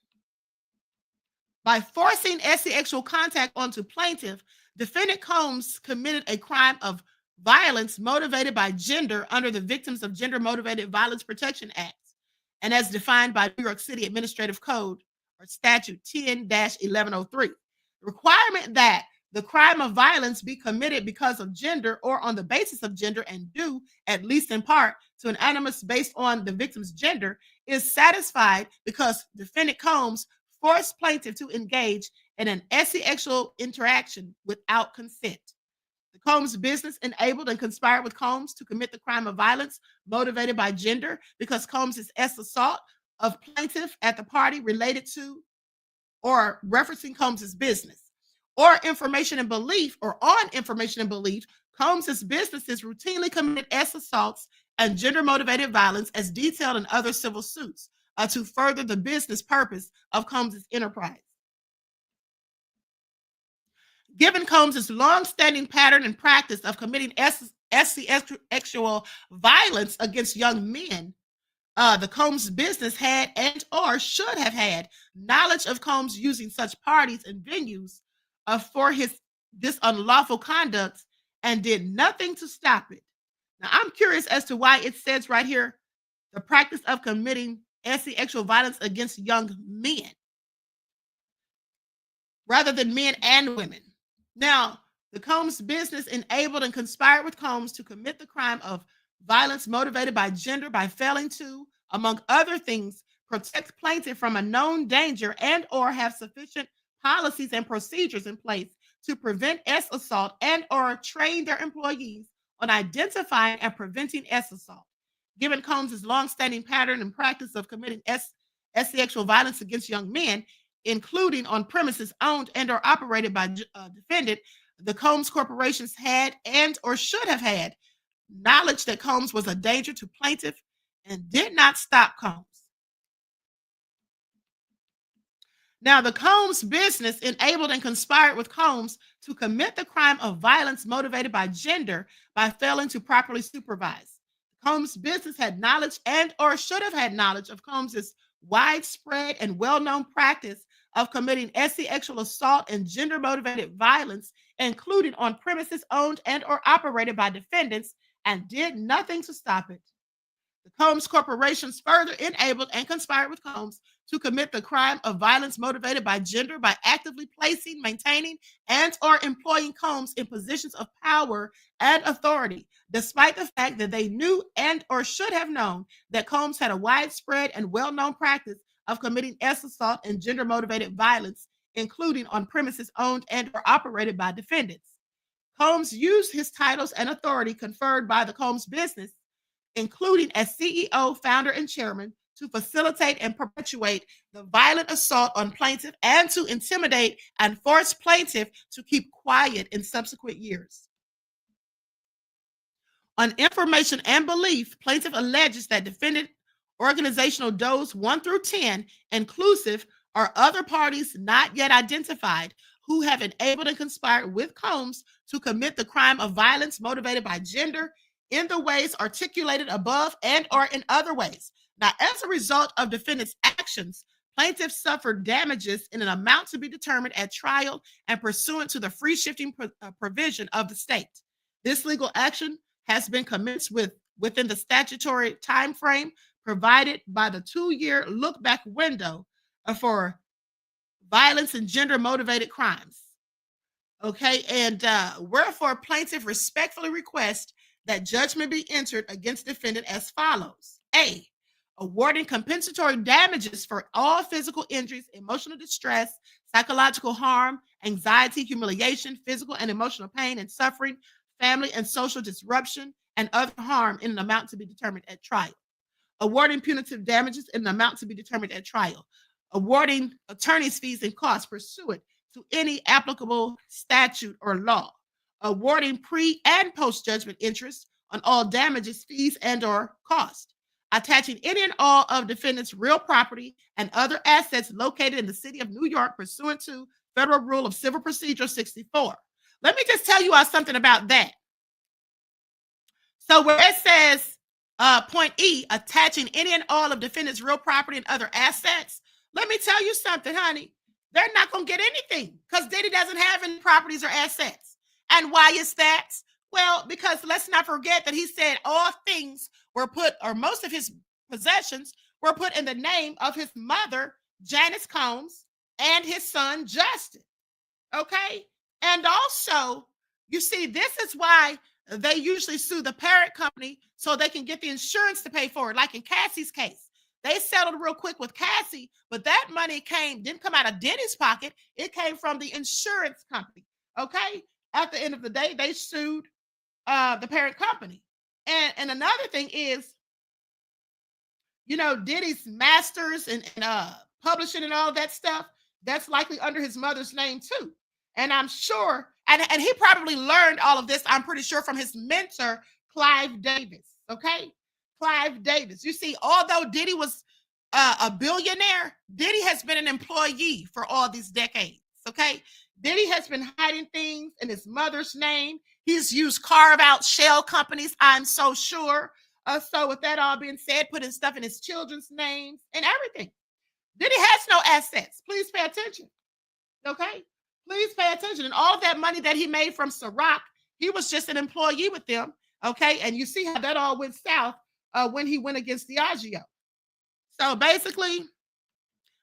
By forcing sexual contact onto plaintiff, defendant Combs committed a crime of violence motivated by gender under the Victims of Gender Motivated Violence Protection Act, and as defined by New York City Administrative Code or Statute 10-1103. The requirement that the crime of violence be committed because of gender or on the basis of gender and due, at least in part, to an animus based on the victim's gender is satisfied because defendant Combs forced plaintiff to engage in an sexual interaction without consent. The Combs business enabled and conspired with Combs to commit the crime of violence motivated by gender because Combs' assault of plaintiff at the party related to or referencing Combs' business. Or information and belief, or on information and belief, Combs' businesses routinely committed assaults and gender-motivated violence as detailed in other civil suits to further the business purpose of Combs' enterprise. Given Combs' long-standing pattern and practice of committing sexual violence against young men, the Combs business had and or should have had knowledge of Combs using such parties and venues for this unlawful conduct and did nothing to stop it. Now, I'm curious as to why it says right here, the practice of committing sexual violence against young men rather than men and women. Now, the Combs business enabled and conspired with Combs to commit the crime of violence motivated by gender by failing to, among other things, protect plaintiff from a known danger and or have sufficient policies and procedures in place to prevent assault and or train their employees on identifying and preventing assault. Given Combs' long-standing pattern and practice of committing sexual violence against young men, including on premises owned and or operated by defendant, the Combs corporations had and or should have had knowledge that Combs was a danger to plaintiff and did not stop Combs. Now, the Combs business enabled and conspired with Combs to commit the crime of violence motivated by gender by failing to properly supervise. Combs business had knowledge and or should have had knowledge of Combs' widespread and well-known practice of committing sexual assault and gender-motivated violence, including on premises owned and or operated by defendants, and did nothing to stop it. The Combs corporations further enabled and conspired with Combs to commit the crime of violence motivated by gender by actively placing, maintaining, and or employing Combs in positions of power and authority, despite the fact that they knew and or should have known that Combs had a widespread and well-known practice of committing assault and gender-motivated violence, including on premises owned and or operated by defendants. Combs used his titles and authority conferred by the Combs business, including as CEO, founder, and chairman, to facilitate and perpetuate the violent assault on plaintiff and to intimidate and force plaintiff to keep quiet in subsequent years. On information and belief, plaintiff alleges that defendant organizational does 1 through 10, inclusive, are other parties not yet identified who have enabled and conspired with Combs to commit the crime of violence motivated by gender in the ways articulated above and or in other ways. Now, as a result of defendant's actions, plaintiffs suffered damages in an amount to be determined at trial and pursuant to the free shifting provision of the state. This legal action has been commenced within the statutory time frame provided by the 2-year look-back window for violence and gender-motivated crimes. Okay, and wherefore plaintiff respectfully request that judgment be entered against defendant as follows. A, awarding compensatory damages for all physical injuries, emotional distress, psychological harm, anxiety, humiliation, physical and emotional pain and suffering, family and social disruption, and other harm in an amount to be determined at trial. Awarding punitive damages in an amount to be determined at trial. Awarding attorney's fees and costs pursuant to any applicable statute or law. Awarding pre- and post-judgment interest on all damages, fees, and or costs. Attaching any and all of defendant's real property and other assets located in the city of New York pursuant to Federal Rule of Civil Procedure 64. Let me just tell you all something about that. So where it says point E, attaching any and all of defendant's real property and other assets, let me tell you something, honey. They're not going to get anything because Diddy doesn't have any properties or assets. And why is that? Well, because let's not forget that he said all things were put, or most of his possessions were put in the name of his mother, Janice Combs, and his son, Justin. Okay? And also, you see, this is why they usually sue the parent company so they can get the insurance to pay for it. Like in Cassie's case, they settled real quick with Cassie, but that money didn't come out of Diddy's pocket. It came from the insurance company. Okay? At the end of the day, they sued the parent company. And another thing is, you know, Diddy's masters and publishing and all that stuff, that's likely under his mother's name too. And I'm sure, and he probably learned all of this, I'm pretty sure, from his mentor, Clive Davis. Okay? Clive Davis. You see, although Diddy was a billionaire, Diddy has been an employee for all these decades. Okay? Diddy has been hiding things in his mother's name. He's used carve-out shell companies, I'm so sure. So with that all being said, putting stuff in his children's names and everything. Diddy has no assets. Please pay attention. Okay? Please pay attention. And all of that money that he made from Ciroc, he was just an employee with them. Okay? And you see how that all went south when he went against Diageo. So basically,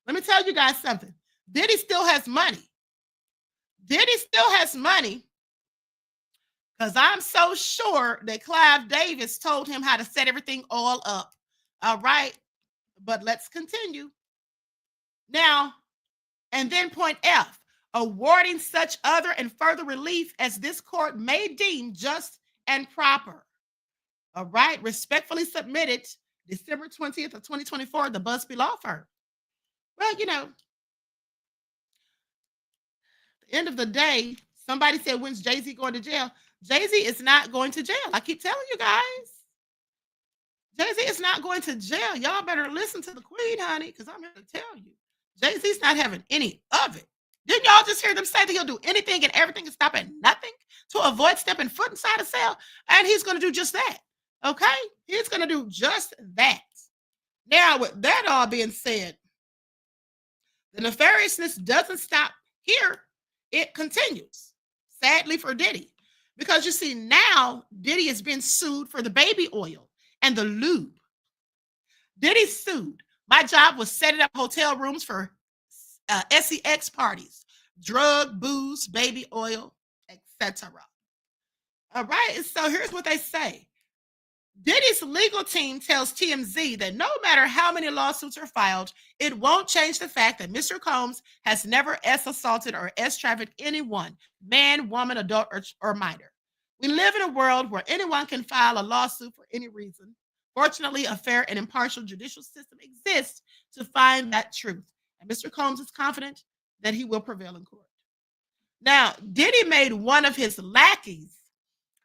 let me tell you guys something. Diddy still has money. Diddy still has money because I'm so sure that Clive Davis told him how to set everything all up. All right. But let's continue. Now, and then point F, awarding such other and further relief as this court may deem just and proper. All right. Respectfully submitted December 20th of 2024, the Buzbee law firm. Well, you know, end of the day, somebody said, when's Jay-Z going to jail? Jay-Z is not going to jail. I keep telling you guys. Jay-Z is not going to jail. Y'all better listen to the queen, honey, because I'm here to tell you. Jay-Z's not having any of it. Didn't y'all just hear them say that he'll do anything and everything and stop at nothing to avoid stepping foot inside a cell? And he's going to do just that. Okay? He's going to do just that. Now, with that all being said, the nefariousness doesn't stop here. It continues, sadly for Diddy, because you see now Diddy is being sued for the baby oil and the lube. Diddy sued. My job was setting up hotel rooms for sex parties, drug, booze, baby oil, etc. All right, so here's what they say. Diddy's legal team tells TMZ that no matter how many lawsuits are filed, it won't change the fact that Mr. Combs has never assaulted or trafficked anyone, man, woman, adult, or minor. We live in a world where anyone can file a lawsuit for any reason. Fortunately, a fair and impartial judicial system exists to find that truth. And Mr. Combs is confident that he will prevail in court. Now, Diddy made one of his lackeys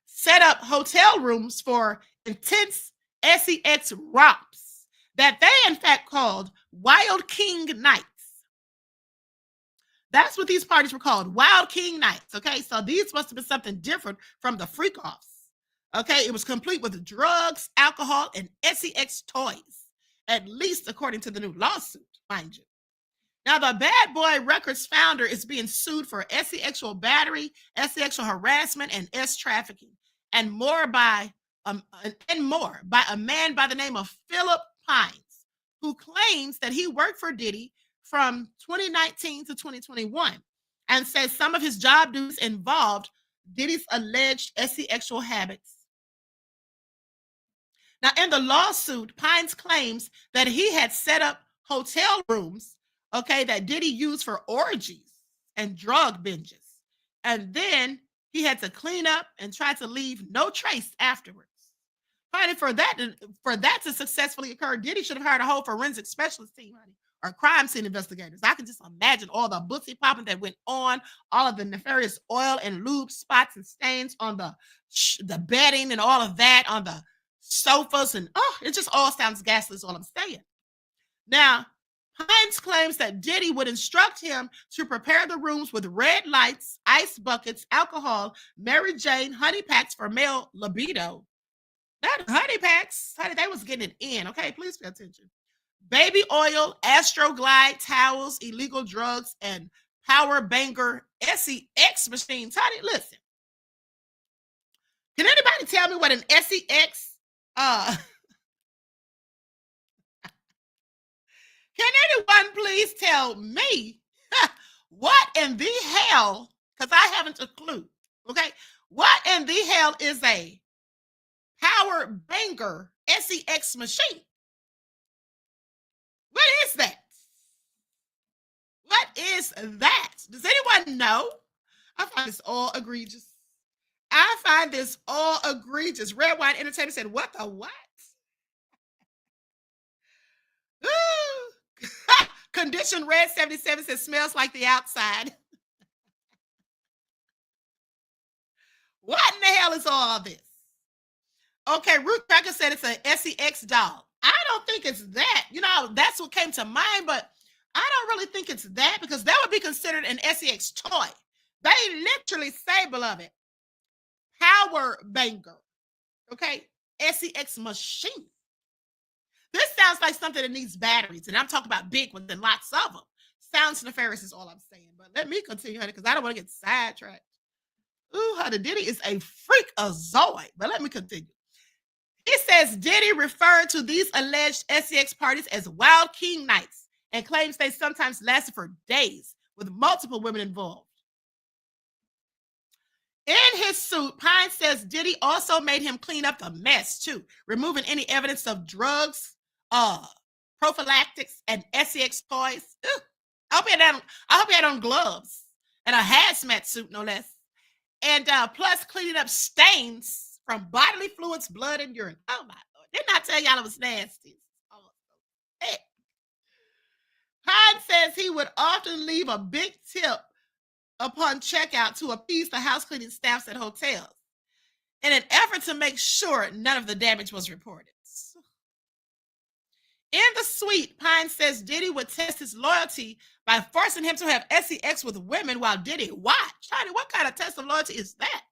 set up hotel rooms for intense sex romps that they in fact called Wild King Nights. That's what these parties were called, Wild King Nights. Okay, so these must have been something different from the freak-offs. Okay, it was complete with drugs, alcohol, and sex toys, at least according to the new lawsuit, mind you. Now, the Bad Boy Records founder is being sued for sexual battery, sexual harassment, and trafficking, and more by a man by the name of Philip Pines, who claims that he worked for Diddy from 2019 to 2021 and says some of his job duties involved Diddy's alleged sexual habits. Now, in the lawsuit, Pines claims that he had set up hotel rooms, okay, that Diddy used for orgies and drug binges. And then he had to clean up and try to leave no trace afterwards. Honey, for that to successfully occur, Diddy should have hired a whole forensic specialist team, honey, or crime scene investigators. I can just imagine all the bootsy popping that went on, all of the nefarious oil and lube spots and stains on the bedding and all of that on the sofas, and it just all sounds ghastly is all I'm saying. Now, Pines claims that Diddy would instruct him to prepare the rooms with red lights, ice buckets, alcohol, Mary Jane, honey packs for male libido. Not honey packs, honey, they was getting it in. Okay, please pay attention. Baby oil, Astroglide towels, illegal drugs, and power banger sex machines. Honey, listen. Can anybody tell me what an sex? Can anyone please tell me what in the hell, because I haven't a clue, okay? What in the hell is a power banger sex machine? What is that? What is that? Does anyone know? I find this all egregious. Red Wine Entertainment said, what the what? Condition Red 77 says, smells like the outside. What in the hell is all this? Okay, Ruth Cracker said it's a sex doll. I don't think it's that. You know, that's what came to mind, but I don't really think it's that, because that would be considered an sex toy. They literally say, beloved, power banger. Okay? SEX machine. This sounds like something that needs batteries, and I'm talking about big ones and lots of them. Sounds nefarious is all I'm saying. But let me continue, honey, because I don't want to get sidetracked. Ooh, honey, Diddy is a freakazoid. But let me continue. He says Diddy referred to these alleged SEX parties as wild king nights and claims they sometimes lasted for days with multiple women involved. In his suit, Pine says Diddy also made him clean up the mess too, removing any evidence of drugs, prophylactics, and SEX toys. Ew. I hope he had on gloves and a hazmat suit, no less. And plus cleaning up stains from bodily fluids, blood, and urine. Oh my Lord. Didn't I tell y'all it was nasty? Oh, hey. Pine says he would often leave a big tip upon checkout to appease the house cleaning staffs at hotels in an effort to make sure none of the damage was reported. In the suite, Pine says Diddy would test his loyalty by forcing him to have SEX with women while Diddy watched. Honey, what kind of test of loyalty is that?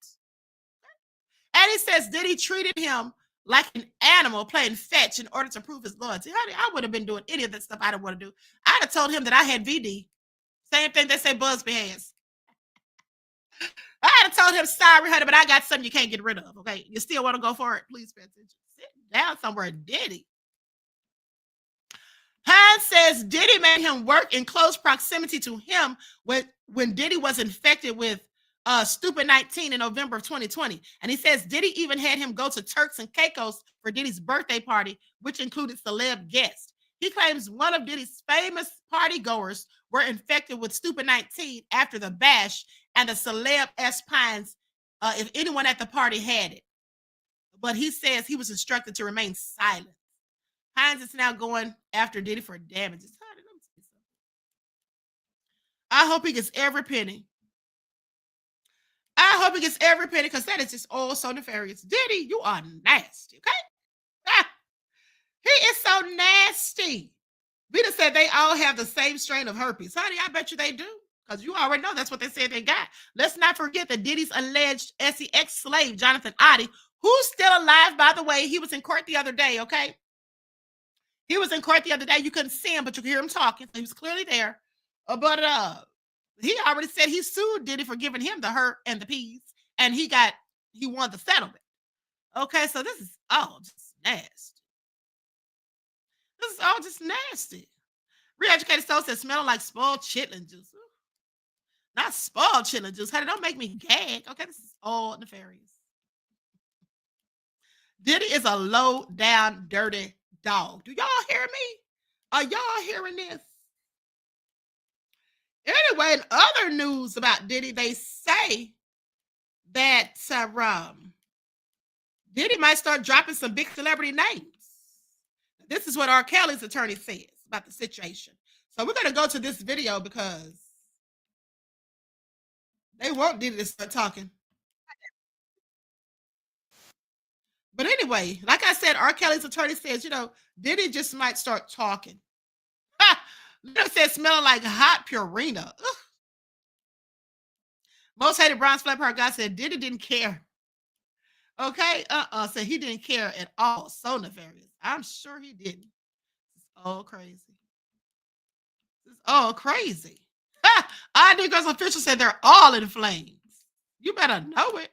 And he says Diddy treated him like an animal playing fetch in order to prove his loyalty. Honey, I would have been doing any of that stuff I didn't want to do. I'd have told him that I had VD. Same thing they say Buzbee has. I'd have told him, sorry, honey, but I got something you can't get rid of. Okay, you still want to go for it? Please pay attention. Sit down somewhere, Diddy. Pine says Diddy made him work in close proximity to him when Diddy was infected with Stupid 19 in November of 2020. And he says Diddy even had him go to Turks and Caicos for Diddy's birthday party, which included celeb guests. He claims one of Diddy's famous party goers were infected with Stupid 19 after the bash, and the celeb asked Pines if anyone at the party had it. But he says he was instructed to remain silent. Pines is now going after Diddy for damages. I hope he gets every penny. I hope he gets every penny because that is just all so nefarious. Diddy, you are nasty, okay? He is so nasty. Vita said they all have the same strain of herpes. Honey, I bet you they do because you already know that's what they said they got. Let's not forget that Diddy's alleged SEX slave, Jonathan Oddie, who's still alive, by the way. He was in court the other day, okay? He was in court the other day. You couldn't see him, but you could hear him talking. So he was clearly there. But he already said he sued Diddy for giving him the hurt and the peas, and he won the settlement. Okay, so this is all just nasty. This is all just nasty. Re-educated soul says smelling like spoiled chitlin juice. Not spoiled chitlin juice. Honey, don't make me gag. Okay, this is all nefarious. Diddy is a low down, dirty dog. Do y'all hear me? Are y'all hearing this? Anyway, in other news about Diddy, they say that Diddy might start dropping some big celebrity names. This is what R. Kelly's attorney says about the situation. So we're going to go to this video because they want Diddy to start talking. But anyway, like I said, R. Kelly's attorney says, Diddy just might start talking. It said smelling like hot Purina. Ugh. Most hated bronze flat part guy said Diddy didn't care. Okay, said he didn't care at all. So nefarious. I'm sure he didn't. It's all crazy. It's all crazy. I think girls official said they're all in flames. You better know it.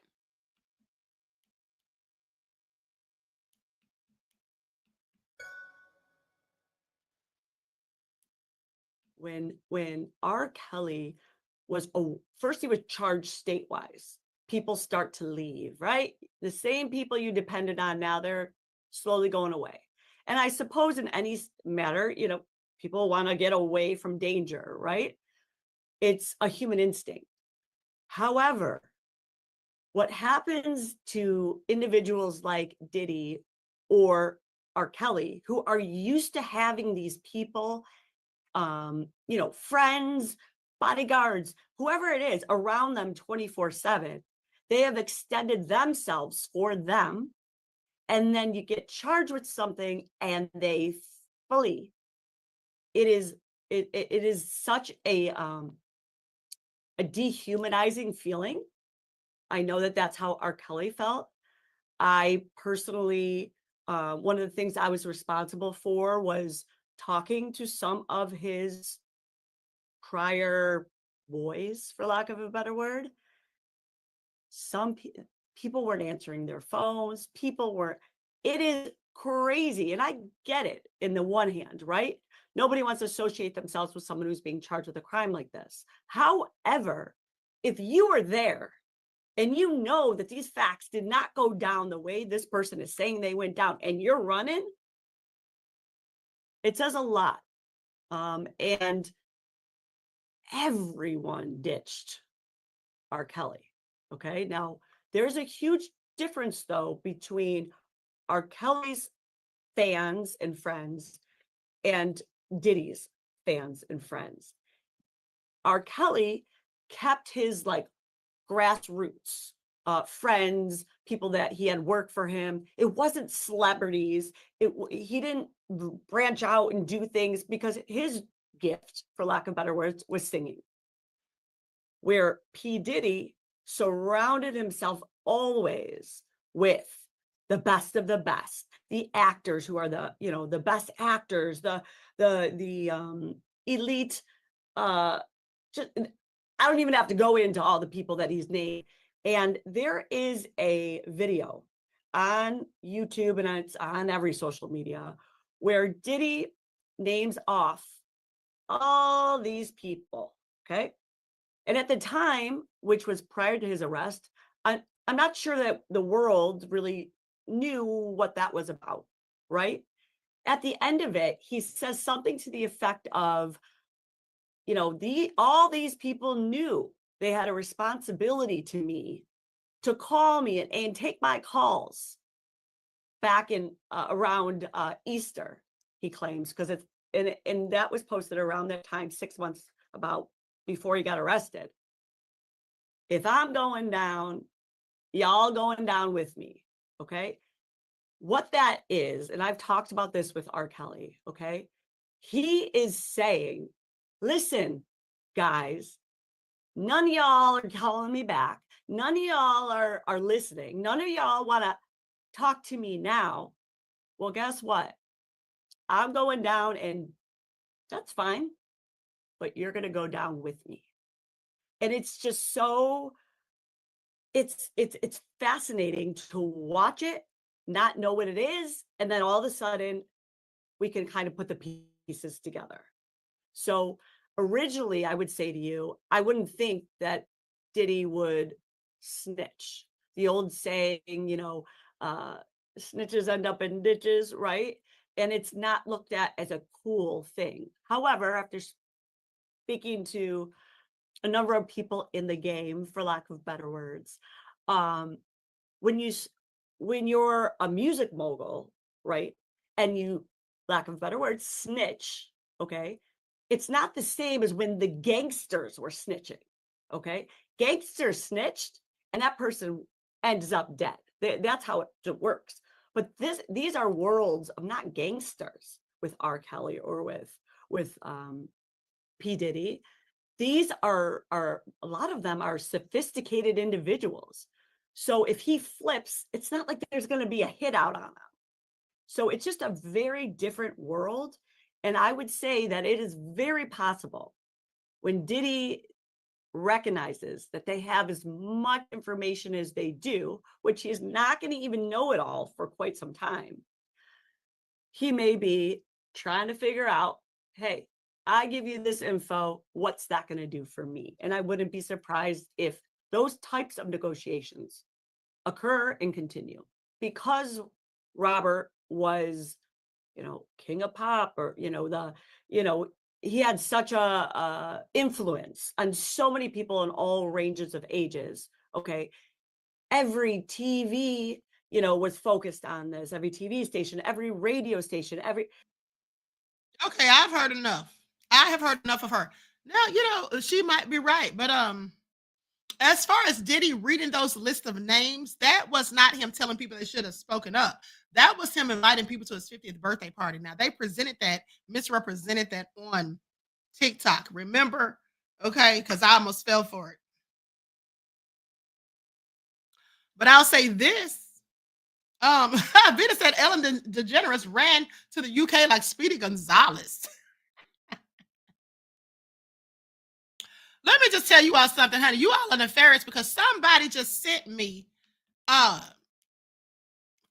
When R. Kelly was first, he was charged statewide. People start to leave, right? The same people you depended on now, they're slowly going away. And I suppose in any matter, people want to get away from danger, right? It's a human instinct. However, what happens to individuals like Diddy or R. Kelly, who are used to having these people, friends, bodyguards, whoever it is around them 24/7, they have extended themselves for them. And then you get charged with something and they flee. It is such a a dehumanizing feeling. I know that that's how R. Kelly felt. I personally, one of the things I was responsible for was talking to some of his prior boys, for lack of a better word. Some people weren't answering their phones. It is crazy. And I get it in the one hand, right? Nobody wants to associate themselves with someone who's being charged with a crime like this. However, if you are there and you know that these facts did not go down the way this person is saying they went down, and you're running, it says a lot. And everyone ditched R. Kelly. Okay. Now, there's a huge difference, though, between R. Kelly's fans and friends and Diddy's fans and friends. R. Kelly kept his like grassroots friends, people that he had worked for him. It wasn't celebrities. He didn't branch out and do things because his gift, for lack of better words, was singing. Where P. Diddy surrounded himself always with the best of the best, the actors who are the best actors, the elite. I don't even have to go into all the people that he's named. And there is a video on YouTube, and it's on every social media, where Diddy names off all these people. Okay. And at the time, which was prior to his arrest, I'm not sure that the world really knew what that was about, right? At the end of it, he says something to the effect of, all these people knew they had a responsibility to me to call me and take my calls back in around Easter, he claims, because and that was posted around that time, 6 months about before he got arrested. If I'm going down, y'all going down with me. Okay. What that is, and I've talked about this with R. Kelly. Okay. He is saying, listen, guys, none of y'all are calling me back. None of y'all are listening. None of y'all want to talk to me now. Well, guess what? I'm going down, and that's fine, but you're going to go down with me. And it's just so, it's fascinating to watch it, not know what it is, and then all of a sudden we can kind of put the pieces together. So originally, I would say to you, I wouldn't think that Diddy would snitch. The old saying, snitches end up in ditches, right? And it's not looked at as a cool thing. However, after speaking to a number of people in the game, for lack of better words, when you're a music mogul, right, and you, lack of better words, snitch, okay, it's not the same as when the gangsters were snitching. Okay, gangsters snitched, and that person ends up dead. That's how it works. But these are worlds of not gangsters with R. Kelly or with P. Diddy. These are a lot of them are sophisticated individuals. So if he flips, it's not like there's going to be a hit out on him. So it's just a very different world. And I would say that it is very possible when Diddy recognizes that they have as much information as they do, which he's not going to even know it all for quite some time. He may be trying to figure out, hey, I give you this info, what's that going to do for me? And I wouldn't be surprised if those types of negotiations occur and continue, because Robert was, king of pop, or, he had such a influence on so many people in all ranges of ages. Okay. Every TV, was focused on this, every TV station, every radio station, Okay, I've heard enough. I have heard enough of her. Now, she might be right, but as far as Diddy reading those lists of names, that was not him telling people they should have spoken up. That was him inviting people to his 50th birthday party. Now, they misrepresented that on TikTok. Remember, Okay, because I almost fell for it. But I'll say this. Vita said Ellen DeGeneres ran to the UK like Speedy Gonzalez. Let me just tell you all something, honey. You all are nefarious because somebody just sent me.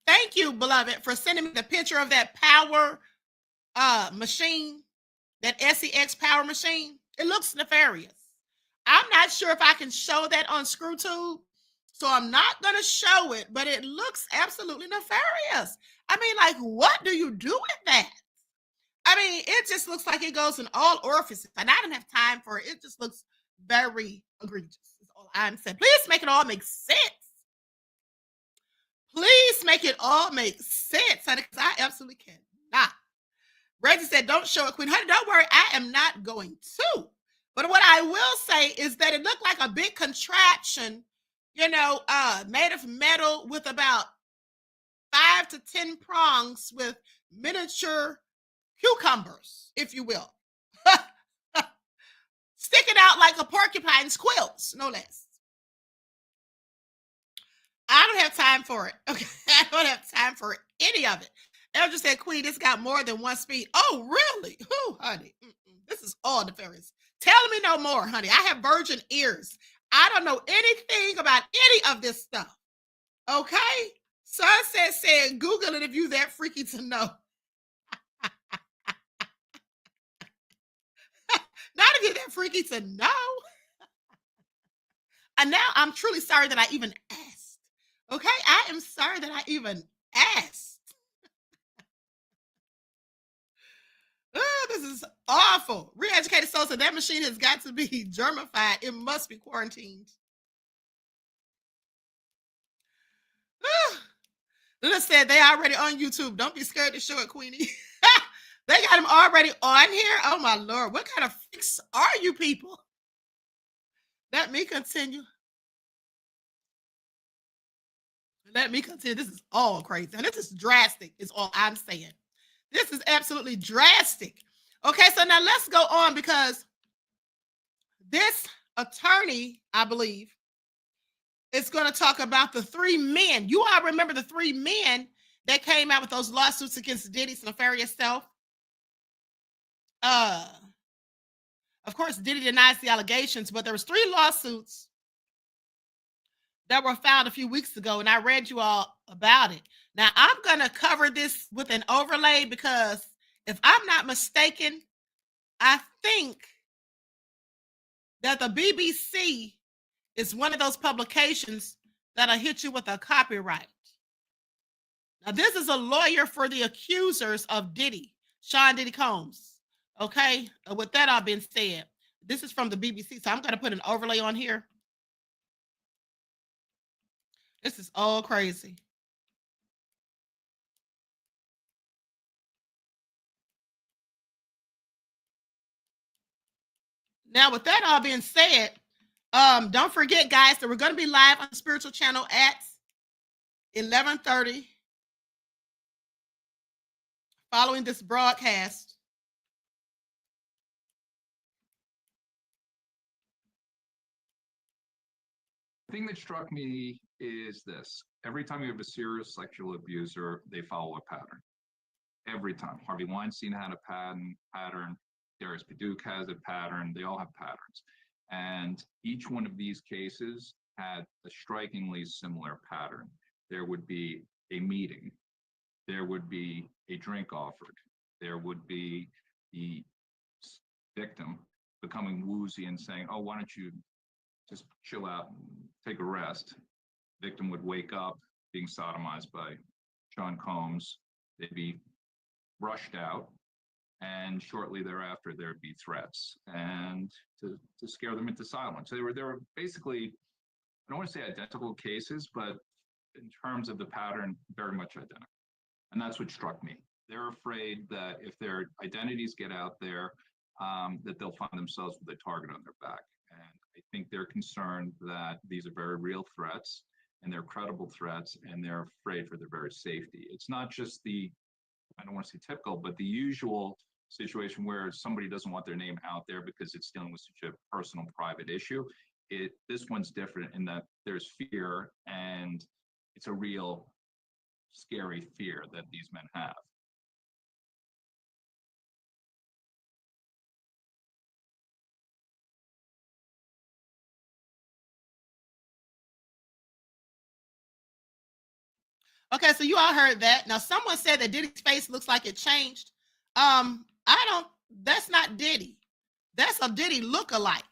Thank you, beloved, for sending me the picture of that power machine, that SEX power machine. It looks nefarious. I'm not sure if I can show that on ScrewTube, so I'm not going to show it, but it looks absolutely nefarious. I mean, like, what do you do with that? I mean, it just looks like it goes in all orifices, and I didn't have time for it. It just looks very egregious. That's all I'm saying. Please make it all make sense. Please make it all make sense, honey, because I absolutely cannot. Reggie said, don't show it, Queen. Honey, don't worry. I am not going to. But what I will say is that it looked like a big contraption, made of metal with about 5 to 10 prongs with miniature cucumbers, if you will. Sticking out like a porcupine's quills, no less. I don't have time for it. Okay, I don't have time for any of it. They just said, Queen, this got more than one speed. Oh, really? Oh, honey. This is all nefarious. Tell me no more, honey. I have virgin ears. I don't know anything about any of this stuff. Okay? Sunset said, Google it if you that freaky to know. Not if you're that freaky to know. And now I'm truly sorry that I even asked. Okay? I am sorry that I even asked. Oh, this is awful. Re-educated soul said that machine has got to be germified. It must be quarantined. Luna said they already on YouTube. Don't be scared to show it, Queenie. They got him already on here. Oh my Lord. What kind of freaks are you people? Let me continue. Let me continue. This is all crazy. And this is drastic, is all I'm saying. This is absolutely drastic. Okay, so now let's go on because this attorney, I believe, is going to talk about the 3 men. You all remember the 3 men that came out with those lawsuits against Diddy's nefarious self? Of course, Diddy denies the allegations, but there was 3 lawsuits that were filed a few weeks ago, and I read you all about it. Now, I'm going to cover this with an overlay because if I'm not mistaken, I think that the BBC is one of those publications that'll hit you with a copyright. Now, this is a lawyer for the accusers of Diddy, Sean Diddy Combs. Okay, with that all being said, this is from the BBC, so I'm going to put an overlay on here. This is all crazy. Now, with that all being said, don't forget, guys, that we're going to be live on the Spiritual Channel at 11:30 following this broadcast. The thing that struck me is this. Every time you have a serious sexual abuser, they follow a pattern. Every time. Harvey Weinstein had a pattern. Darius Paduch has a pattern. They all have patterns. And each one of these cases had a strikingly similar pattern. There would be a meeting. There would be a drink offered. There would be the victim becoming woozy and saying, oh, why don't you just chill out and take a rest. Victim would wake up being sodomized by Sean Combs. They'd be rushed out, and shortly thereafter there'd be threats and to scare them into silence. So they were basically, I don't want to say identical cases, but in terms of the pattern, very much identical. And that's what struck me. They're afraid that if their identities get out there, that they'll find themselves with a target on their back. And I think they're concerned that these are very real threats and they're credible threats, and they're afraid for their very safety. It's not just the, I don't want to say typical, but the usual situation where somebody doesn't want their name out there because it's dealing with such a personal, private issue. This one's different in that there's fear, and it's a real scary fear that these men have. Okay, so you all heard that. Now, someone said that Diddy's face looks like it changed. That's not Diddy. That's a Diddy look-alike.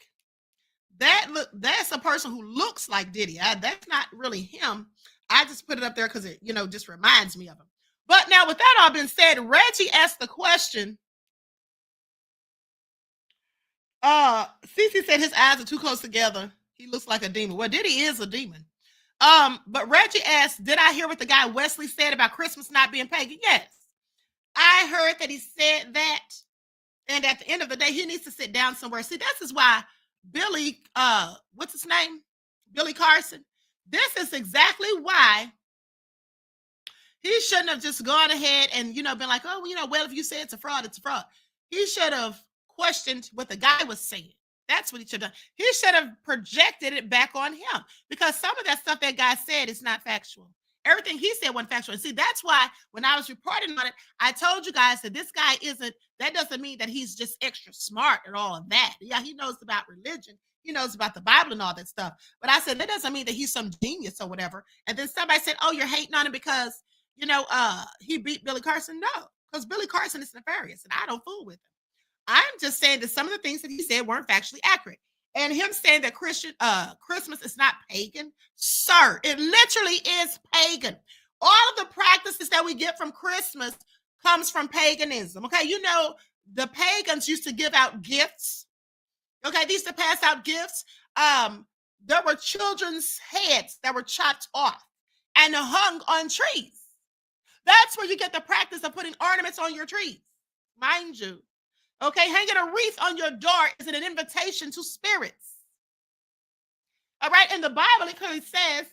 That's a person who looks like Diddy. That's not really him. I just put it up there because it, just reminds me of him. But now, with that all being said, Reggie asked the question. Cece said his eyes are too close together. He looks like a demon. Well, Diddy is a demon. But Reggie asked, did I hear what the guy Wesley said about Christmas not being pagan? Yes. I heard that he said that. And at the end of the day, he needs to sit down somewhere. See, this is why Billy, what's his name? Billy Carson. This is exactly why he shouldn't have just gone ahead and, been like, oh, well, if you say it's a fraud, it's a fraud. He should have questioned what the guy was saying. That's what he should have done. He should have projected it back on him, because some of that stuff that guy said is not factual. Everything he said wasn't factual. And see, that's why when I was reporting on it, I told you guys that this guy that doesn't mean that he's just extra smart and all of that. Yeah, he knows about religion. He knows about the Bible and all that stuff. But I said, that doesn't mean that he's some genius or whatever. And then somebody said, oh, you're hating on him because, he beat Billy Carson. No, because Billy Carson is nefarious and I don't fool with him. I'm just saying that some of the things that he said weren't factually accurate. And him saying that Christmas is not pagan, sir, it literally is pagan. All of the practices that we get from Christmas comes from paganism. Okay, the pagans used to give out gifts. Okay, they used to pass out gifts. There were children's heads that were chopped off and hung on trees. That's where you get the practice of putting ornaments on your trees, mind you. Okay, hanging a wreath on your door is an invitation to spirits. All right, in the Bible, it clearly says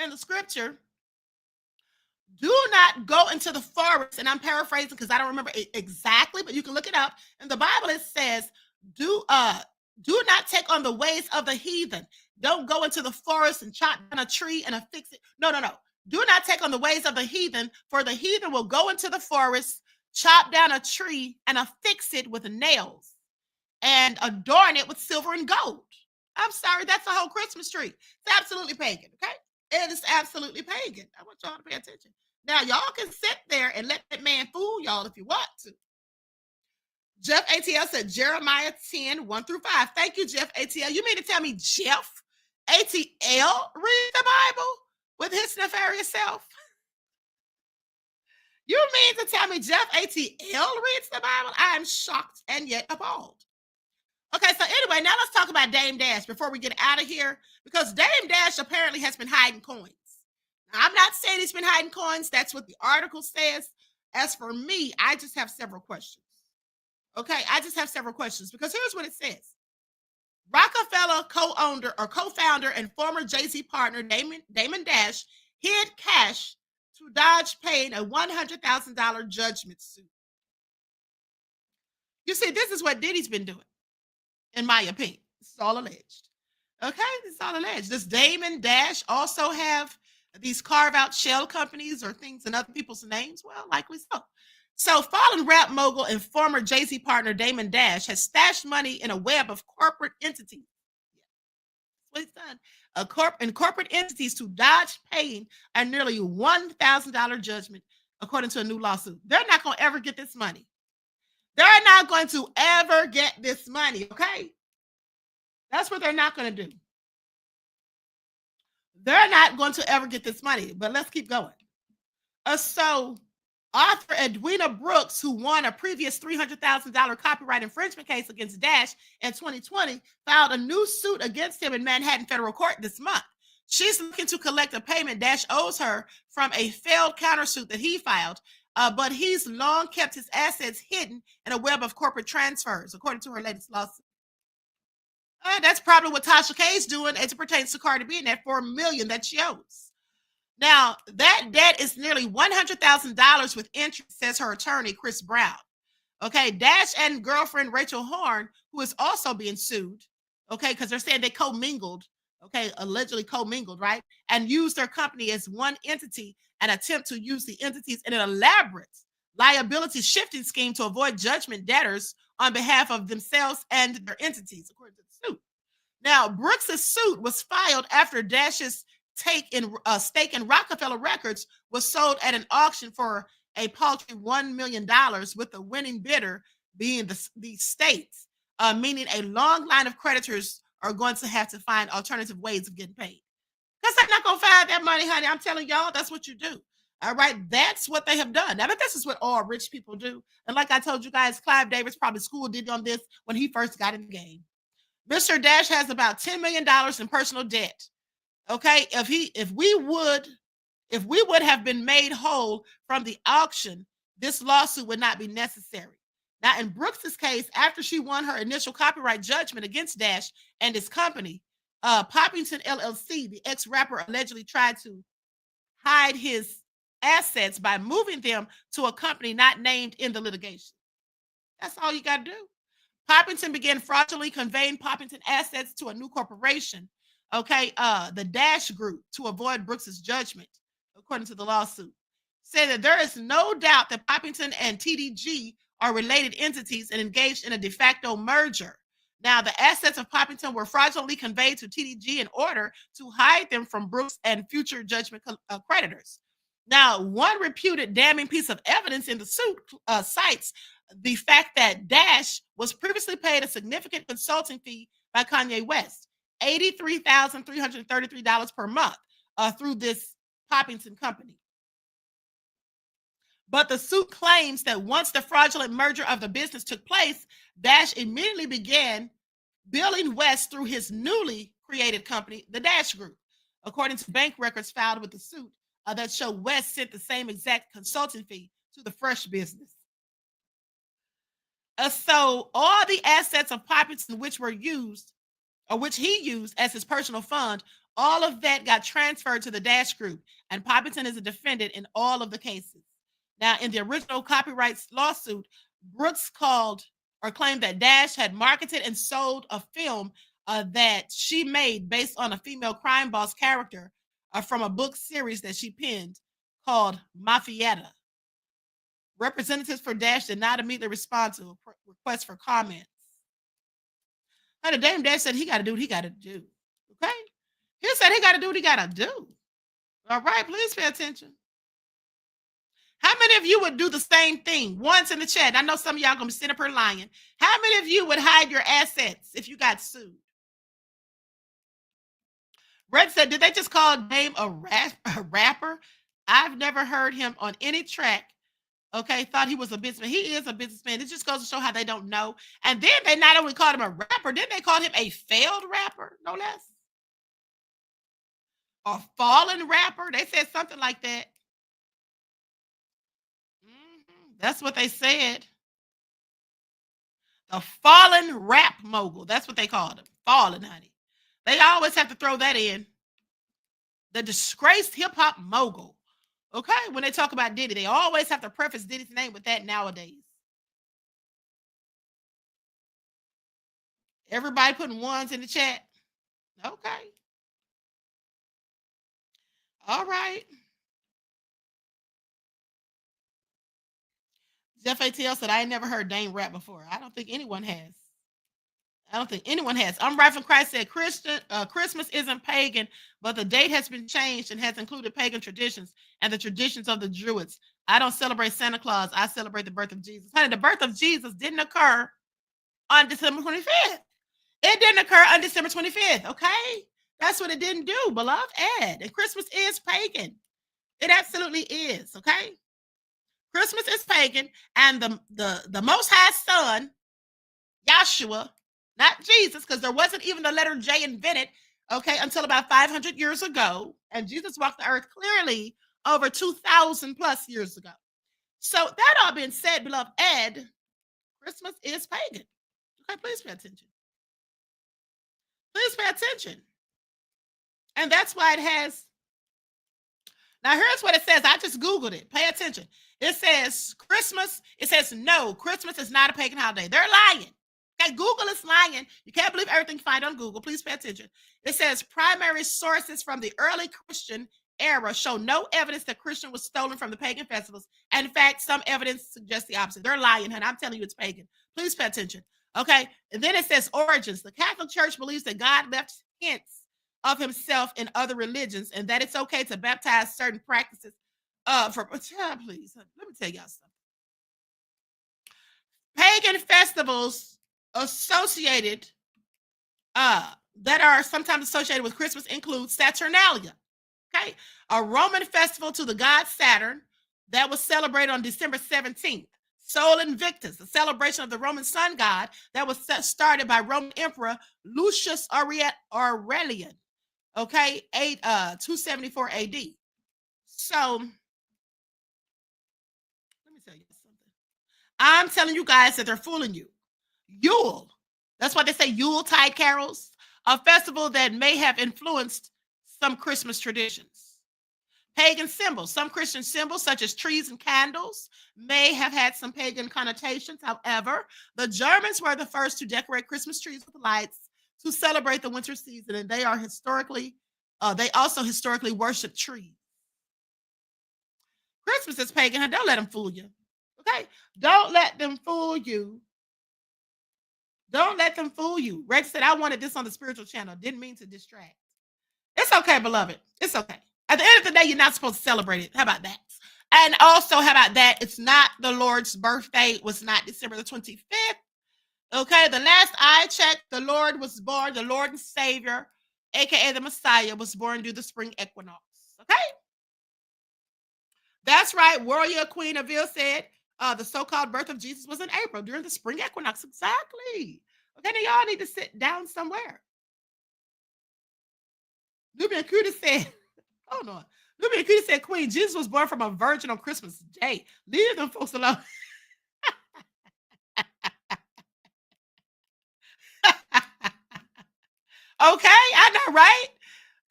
in the scripture, do not go into the forest, and I'm paraphrasing because I don't remember it exactly, but you can look it up. In the Bible, it says, do not take on the ways of the heathen. Don't go into the forest and chop down a tree and affix it. No. Do not take on the ways of the heathen, for the heathen will go into the forest, chop down a tree and affix it with nails and adorn it with silver and gold. I'm sorry, that's a whole Christmas tree. It's absolutely pagan, okay? It is absolutely pagan. I want y'all to pay attention. Now, y'all can sit there and let that man fool y'all if you want to. Jeff ATL said Jeremiah 10, 1 through 5. Thank you, Jeff ATL. You mean to tell me Jeff ATL read the Bible with his nefarious self? You mean to tell me Jeff ATL reads the Bible? I am shocked and yet appalled. Okay, so anyway, now let's talk about Dame Dash before we get out of here, because Dame Dash apparently has been hiding coins. Now, I'm not saying he's been hiding coins. That's what the article says. As for me, I just have several questions. Okay, I just have several questions, because here's what it says. Rockefeller co-founder and former Jay-Z partner Damon Dash hid cash to dodge paying a $100,000 judgment suit. You see, this is what Diddy's been doing, in my opinion. It's all alleged. Okay, it's all alleged. Does Damon Dash also have these carve-out shell companies or things in other people's names? Well, likely so. So fallen rap mogul and former Jay-Z partner Damon Dash has stashed money in a web of corporate entities. That's what he's done. In corporate entities to dodge paying a nearly $1,000 judgment, according to a new lawsuit. They're not going to ever get this money. They're not going to ever get this money, okay? That's what they're not going to do. They're not going to ever get this money, but let's keep going. So author Edwina Brooks, who won a previous $300,000 copyright infringement case against Dash in 2020, filed a new suit against him in Manhattan federal court this month. She's looking to collect a payment Dash owes her from a failed countersuit that he filed, but he's long kept his assets hidden in a web of corporate transfers, according to her latest lawsuit. That's probably what Tasha K is doing as it pertains to Cardi B and that $4 million that she owes. Now, that debt is nearly $100,000 with interest, says her attorney, Chris Brown. Okay, Dash and girlfriend Rachel Horn, who is also being sued, okay, because they're saying they commingled, okay, allegedly commingled, right? And used their company as one entity and attempt to use the entities in an elaborate liability shifting scheme to avoid judgment debtors on behalf of themselves and their entities, according to the suit. Now, Brooks's suit was filed after Dash's stake in Rockefeller Records was sold at an auction for a paltry $1 million, with the winning bidder being the states, meaning a long line of creditors are going to have to find alternative ways of getting paid. Because they're not going to find that money, honey. I'm telling y'all, that's what you do. All right, that's what they have done. Now, but this is what all rich people do. And like I told you guys, Clive Davis probably schooled Diddy on this when he first got in the game. Mr. Dash has about $10 million in personal debt. Okay, if we would have been made whole from the auction, this lawsuit would not be necessary. Now, in Brooks's case, after she won her initial copyright judgment against Dash and his company, Poppington LLC, the ex-rapper allegedly tried to hide his assets by moving them to a company not named in the litigation. That's all you got to do. Poppington began fraudulently conveying Poppington assets to a new corporation, okay, the Dash Group, to avoid Brooks's judgment, according to the lawsuit. Say that there is no doubt that Poppington and TDG are related entities and engaged in a de facto merger. Now, the assets of Poppington were fraudulently conveyed to TDG in order to hide them from Brooks and future judgment creditors. Now, one reputed damning piece of evidence in the suit cites the fact that Dash was previously paid a significant consulting fee by Kanye West, $83,333 per month, through this Poppington company. But the suit claims that once the fraudulent merger of the business took place, Dash immediately began billing West through his newly created company, the Dash Group, according to bank records filed with the suit that show West sent the same exact consulting fee to the Fresh business. So all the assets of Poppington, which were used, or which he used as his personal fund, all of that got transferred to the Dash Group, and Poppington is a defendant in all of the cases. Now, in the original copyright lawsuit, Brooks claimed that Dash had marketed and sold a film that she made based on a female crime boss character from a book series that she penned called Mafietta. Representatives for Dash did not immediately respond to a request for comments. Honey, Dame Dash said he got to do what he got to do. Okay? He said he got to do what he got to do. All right, please pay attention. How many of you would do the same thing? Once in the chat. I know some of y'all going to sit up here lying. How many of you would hide your assets if you got sued? Red said, did they just call Dame a rapper? I've never heard him on any track. Okay, thought he was a businessman. He is a businessman. It just goes to show how they don't know. And then they not only called him a rapper, then they called him a failed rapper, no less. Or fallen rapper. They said something like that. That's what they said. The fallen rap mogul. That's what they called him. Fallen, honey. They always have to throw that in. The disgraced hip-hop mogul. Okay, when they talk about Diddy, they always have to preface Diddy's name with that nowadays. Everybody putting ones in the chat. Okay. All right. Jeff ATL said, I ain't never heard Dame rap before. I don't think anyone has. I'm right from Christ said, Christmas isn't pagan, but the date has been changed and has included pagan traditions and the traditions of the Druids. I don't celebrate Santa Claus. I celebrate the birth of Jesus. Honey, the birth of Jesus didn't occur on December 25th. It didn't occur on December 25th, okay? That's what it didn't do, beloved Ed. And Christmas is pagan. It absolutely is, okay? Christmas is pagan, and the Most High Son, Yahshua, not Jesus, because there wasn't even the letter J invented, okay, until about 500 years ago. And Jesus walked the earth clearly over 2,000 plus years ago. So that all being said, beloved Ed, Christmas is pagan. Okay, please pay attention. Please pay attention. And that's why it has Now, here's what it says. I just Googled it. Pay attention. It says Christmas. It says, no, Christmas is not a pagan holiday. They're lying. Okay, Google is lying. You can't believe everything you find on Google. Please pay attention. It says primary sources from the early Christian era show no evidence that Christian was stolen from the pagan festivals. And in fact, some evidence suggests the opposite. They're lying, honey. I'm telling you it's pagan. Please pay attention. Okay, and then it says origins. The Catholic Church believes that God left hints of himself in other religions and that it's okay to baptize certain practices. Please, let me tell y'all something. Pagan festivals associated that are sometimes associated with Christmas include Saturnalia, okay, a Roman festival to the god Saturn that was celebrated on December 17th. Sol Invictus, a celebration of the Roman sun god that was started by Roman Emperor Lucius Aurelian, okay, 274 AD. So let me tell you something. I'm telling you guys that they're fooling you. Yule, that's why they say Yuletide carols, a festival that may have influenced some Christmas traditions. Pagan symbols, some Christian symbols such as trees and candles may have had some pagan connotations. However, the Germans were the first to decorate Christmas trees with lights to celebrate the winter season, and they also historically worship trees. Christmas is pagan, don't let them fool you. Okay? Don't let them fool you. Don't let them fool you. Rex said, I wanted this on the spiritual channel. Didn't mean to distract. It's okay, beloved. It's okay. At the end of the day, you're not supposed to celebrate it. How about that? And also, how about that? It's not the Lord's birthday. It was not December the 25th. Okay, the last I checked, the Lord was born, the Lord and Savior, aka the Messiah, was born due the spring equinox. Okay? That's right. Warrior Queen Avil said the so-called birth of Jesus was in April during the spring equinox. Exactly. Okay, now y'all need to sit down somewhere. Nubian Cuda said, hold on. Nubian Cuda said, Queen, Jesus was born from a virgin on Christmas Day. Leave them folks alone. Okay, I know, right?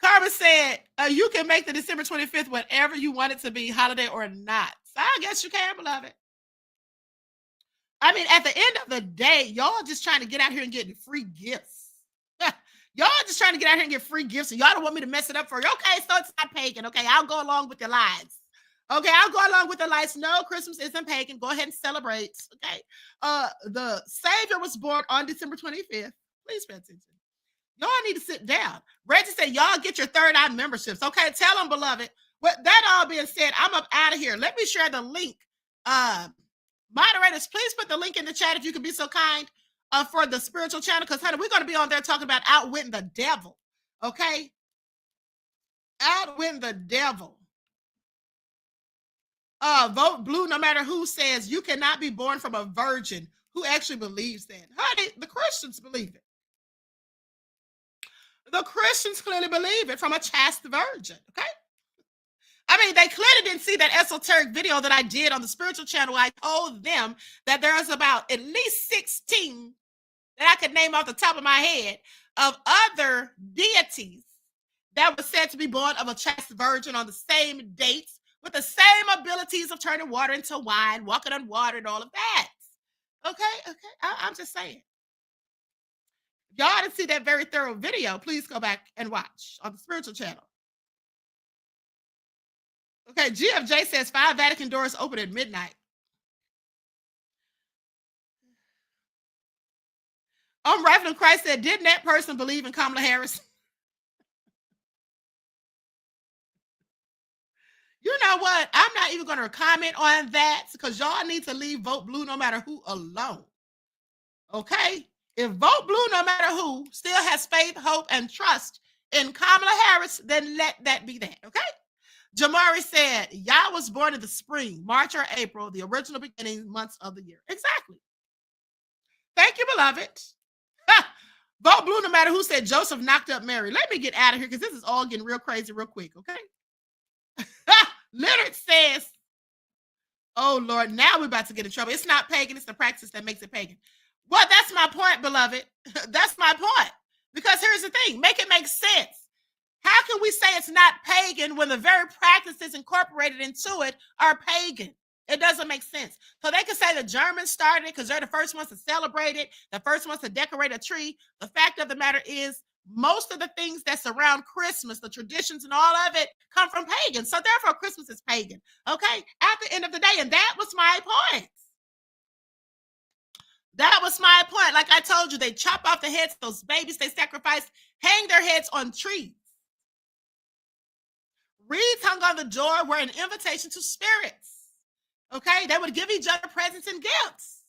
Carmen said, you can make the December 25th whatever you want it to be, holiday or not. So I guess you can, beloved. I mean, at the end of the day, y'all just trying to get out here and get free gifts. Y'all just trying to get out here and get free gifts, and y'all don't want me to mess it up for you. Okay, so it's not pagan. Okay, I'll go along with your lies. Okay, I'll go along with the lies. No, Christmas isn't pagan. Go ahead and celebrate. Okay. The Savior was born on December 25th. Please pay attention. Y'all need to sit down. Reggie said, y'all get your third eye memberships. Okay, tell them, beloved. With that all being said, I'm up out of here. Let me share the link. Moderators, please put the link in the chat if you could be so kind for the spiritual channel, because, honey, we're going to be on there talking about outwitting the devil. Okay? Outwitting the devil. Vote blue no matter who says you cannot be born from a virgin. Who actually believes that? Honey, the Christians believe it. The Christians clearly believe it from a chaste virgin, okay? I mean, they clearly didn't see that esoteric video that I did on the spiritual channel. I told them that there's about at least 16 that I could name off the top of my head of other deities that were said to be born of a chaste virgin on the same dates with the same abilities of turning water into wine, walking on water, and all of that. Okay. I'm just saying. Y'all didn't see that very thorough video. Please go back and watch on the spiritual channel. Okay, GFJ says 5 Vatican doors open at midnight. Rifle of Christ said, didn't that person believe in Kamala Harris? You know what? I'm not even going to comment on that because y'all need to leave Vote Blue no matter who alone. Okay? If Vote Blue no matter who still has faith, hope, and trust in Kamala Harris, then let that be that. Okay? Jamari said, Yah was born in the spring, March or April, the original beginning months of the year. Exactly. Thank you, beloved. Vote blue no matter who said Joseph knocked up Mary. Let me get out of here because this is all getting real crazy real quick, okay? Leonard says, oh, Lord, now we're about to get in trouble. It's not pagan. It's the practice that makes it pagan. Well, that's my point, beloved. That's my point. Because here's the thing. Make it make sense. How can we say it's not pagan when the very practices incorporated into it are pagan? It doesn't make sense. So they can say the Germans started it because they're the first ones to celebrate it, the first ones to decorate a tree. The fact of the matter is, most of the things that surround Christmas, the traditions and all of it, come from pagans. So therefore, Christmas is pagan. Okay? At the end of the day, and that was my point. That was my point. Like I told you, they chop off the heads of those babies they sacrificed, hang their heads on trees. Wreaths hung on the door were an invitation to spirits. Okay? They would give each other presents and gifts.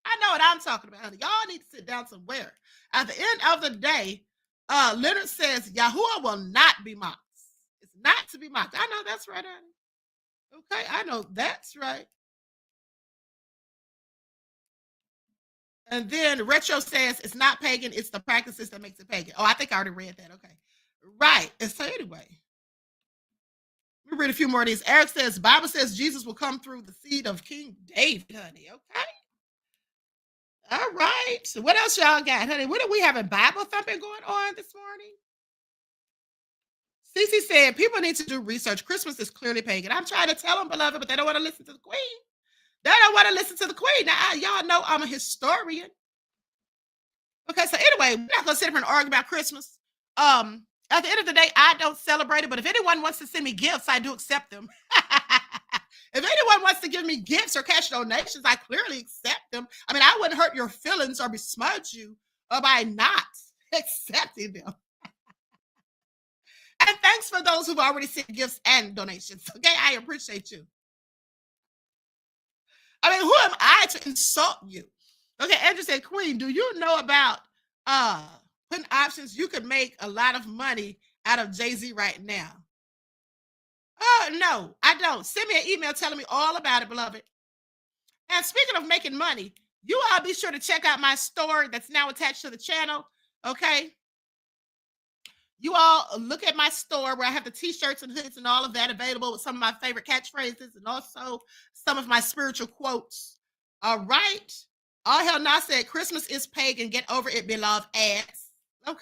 I know what I'm talking about, honey. Y'all need to sit down somewhere. At the end of the day, Leonard says, Yahuwah will not be mocked. It's not to be mocked. I know that's right, honey. Okay, I know that's right. And then Retro says, it's not pagan, it's the practices that makes it pagan. Oh, I think I already read that. Okay. Right. And so anyway, let me read a few more of these. Eric says, Bible says Jesus will come through the seed of King David, honey. Okay. All right. So what else y'all got, honey? What are we having Bible thumping going on this morning? Cece said, people need to do research. Christmas is clearly pagan. I'm trying to tell them, beloved, but they don't want to listen to the queen. They don't want to listen to the queen. Now, y'all know I'm a historian. Okay, so anyway, we're not going to sit here and argue about Christmas. At the end of the day, I don't celebrate it, but if anyone wants to send me gifts, I do accept them. If anyone wants to give me gifts or cash donations, I clearly accept them. I mean, I wouldn't hurt your feelings or besmudge you by not accepting them. And thanks for those who've already sent gifts and donations. Okay, I appreciate you. I mean, who am I to insult you? Okay, Andrew said, Queen, do you know about putting options? You could make a lot of money out of Jay-Z right now. No, I don't. Send me an email telling me all about it, beloved. And speaking of making money, you all be sure to check out my store that's now attached to the channel, okay? You all look at my store where I have the t-shirts and hoods and all of that available with some of my favorite catchphrases and also some of my spiritual quotes. All right. All hell nah said, Christmas is pagan. Get over it, beloved ass. Okay.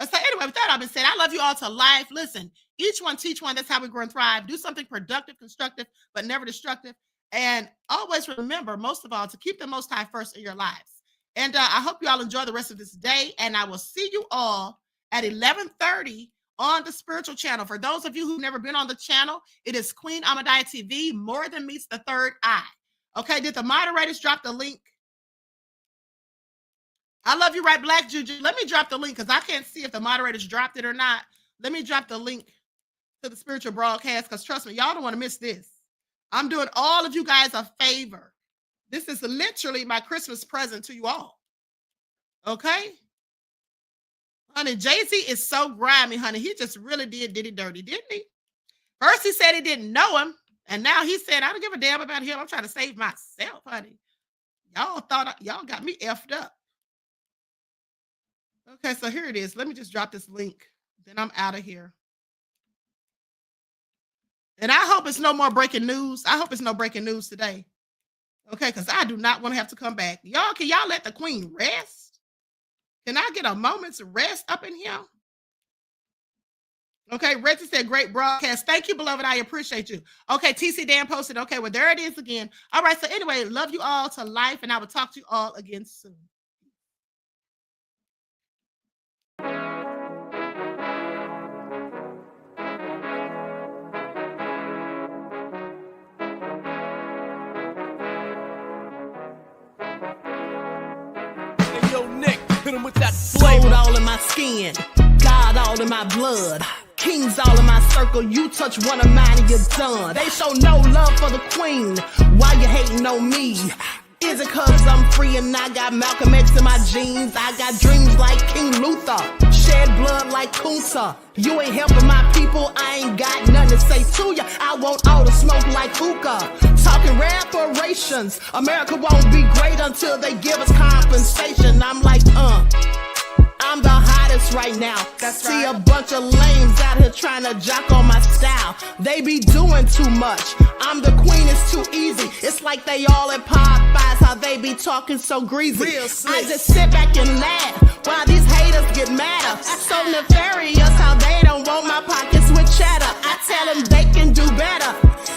So anyway, with that all been said, I love you all to life. Listen, each one teach one. That's how we grow and thrive. Do something productive, constructive, but never destructive. And always remember, most of all, to keep the Most High first in your lives. And I hope you all enjoy the rest of this day. And I will see you all at 11:30 on the spiritual channel. For those of you who've never been on the channel, it is Queen Ahmadiyyah TV, More Than Meets the Third Eye. Okay, did the moderators drop the link? I love you, right, Black Juju. Let me drop the link because I can't see if the moderators dropped it or not. Let me drop the link to the spiritual broadcast because trust me, y'all don't want to miss this. I'm doing all of you guys a favor. This is literally my Christmas present to you all. Okay? Honey, Jay-Z is so grimy, honey. He just really did Diddy dirty, didn't he? First he said he didn't know him, and now he said, I don't give a damn about him. I'm trying to save myself, honey. Y'all thought y'all got me effed up. Okay, so here it is. Let me just drop this link. Then I'm out of here. And I hope it's no more breaking news. I hope it's no breaking news today. Okay, because I do not want to have to come back. Y'all, can y'all let the queen rest? Can I get a moment's rest up in here? Okay, Reggie said, great broadcast. Thank you, beloved. I appreciate you. Okay, TC Dan posted. Okay, well, there it is again. All right, so anyway, love you all to life, and I will talk to you all again soon. With that gold all in my skin, God all in my blood, kings all in my circle. You touch one of mine and you're done. They show no love for the queen. Why you hating on me? Is it cause I'm free and I got Malcolm X in my jeans? I got dreams like King Luther, shed blood like Kunta. You ain't helping my people, I ain't got nothing to say to ya. I want all the smoke like hookah. Talking reparations, America won't be great until they give us compensation. I'm like, I'm the hottest right now. See a bunch of lames out here trying to jock on my style. They be doing too much. I'm the queen, it's too easy. It's like they all at Popeyes, how they be talking so greasy. I just sit back and laugh Why these haters get madder? So nefarious how they don't want my pockets with cheddar. I tell them they can do better.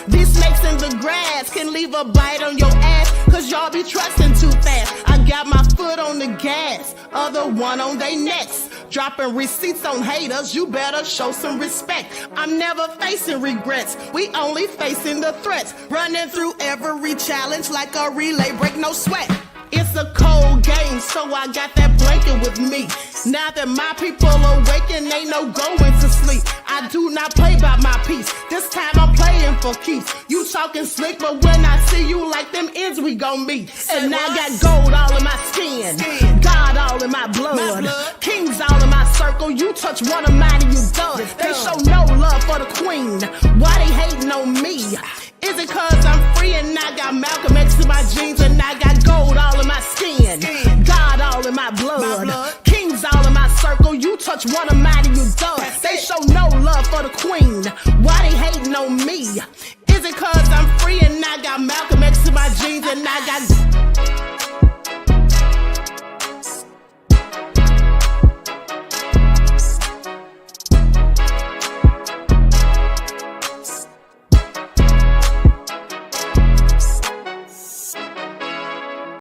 These snakes in the grass can leave a bite on your ass, cause y'all be trusting too fast. I got my foot on the gas, other one on they necks. Dropping receipts on haters, you better show some respect. I'm never facing regrets, we only facing the threats. Running through every challenge like a relay, break no sweat. It's a cold game, so I got that blanket with me. Now that my people awaken, ain't no going to sleep. I do not play by my piece, this time I'm playing for keeps. You talking slick, but when I see you like them ends, we gon' meet. And I got gold all in my skin, God all in my blood, kings all in my circle. You touch one of mine and you done. They show no love for the queen, why they hating on me? Is it cause I'm free and I got Malcolm X in my jeans and I got gold all in my skin, God all in my blood, kings all in my circle. You touch one of mine and you done. They show no love for the queen, why they hating on me? Is it cause I'm free and I got Malcolm X in my jeans and I got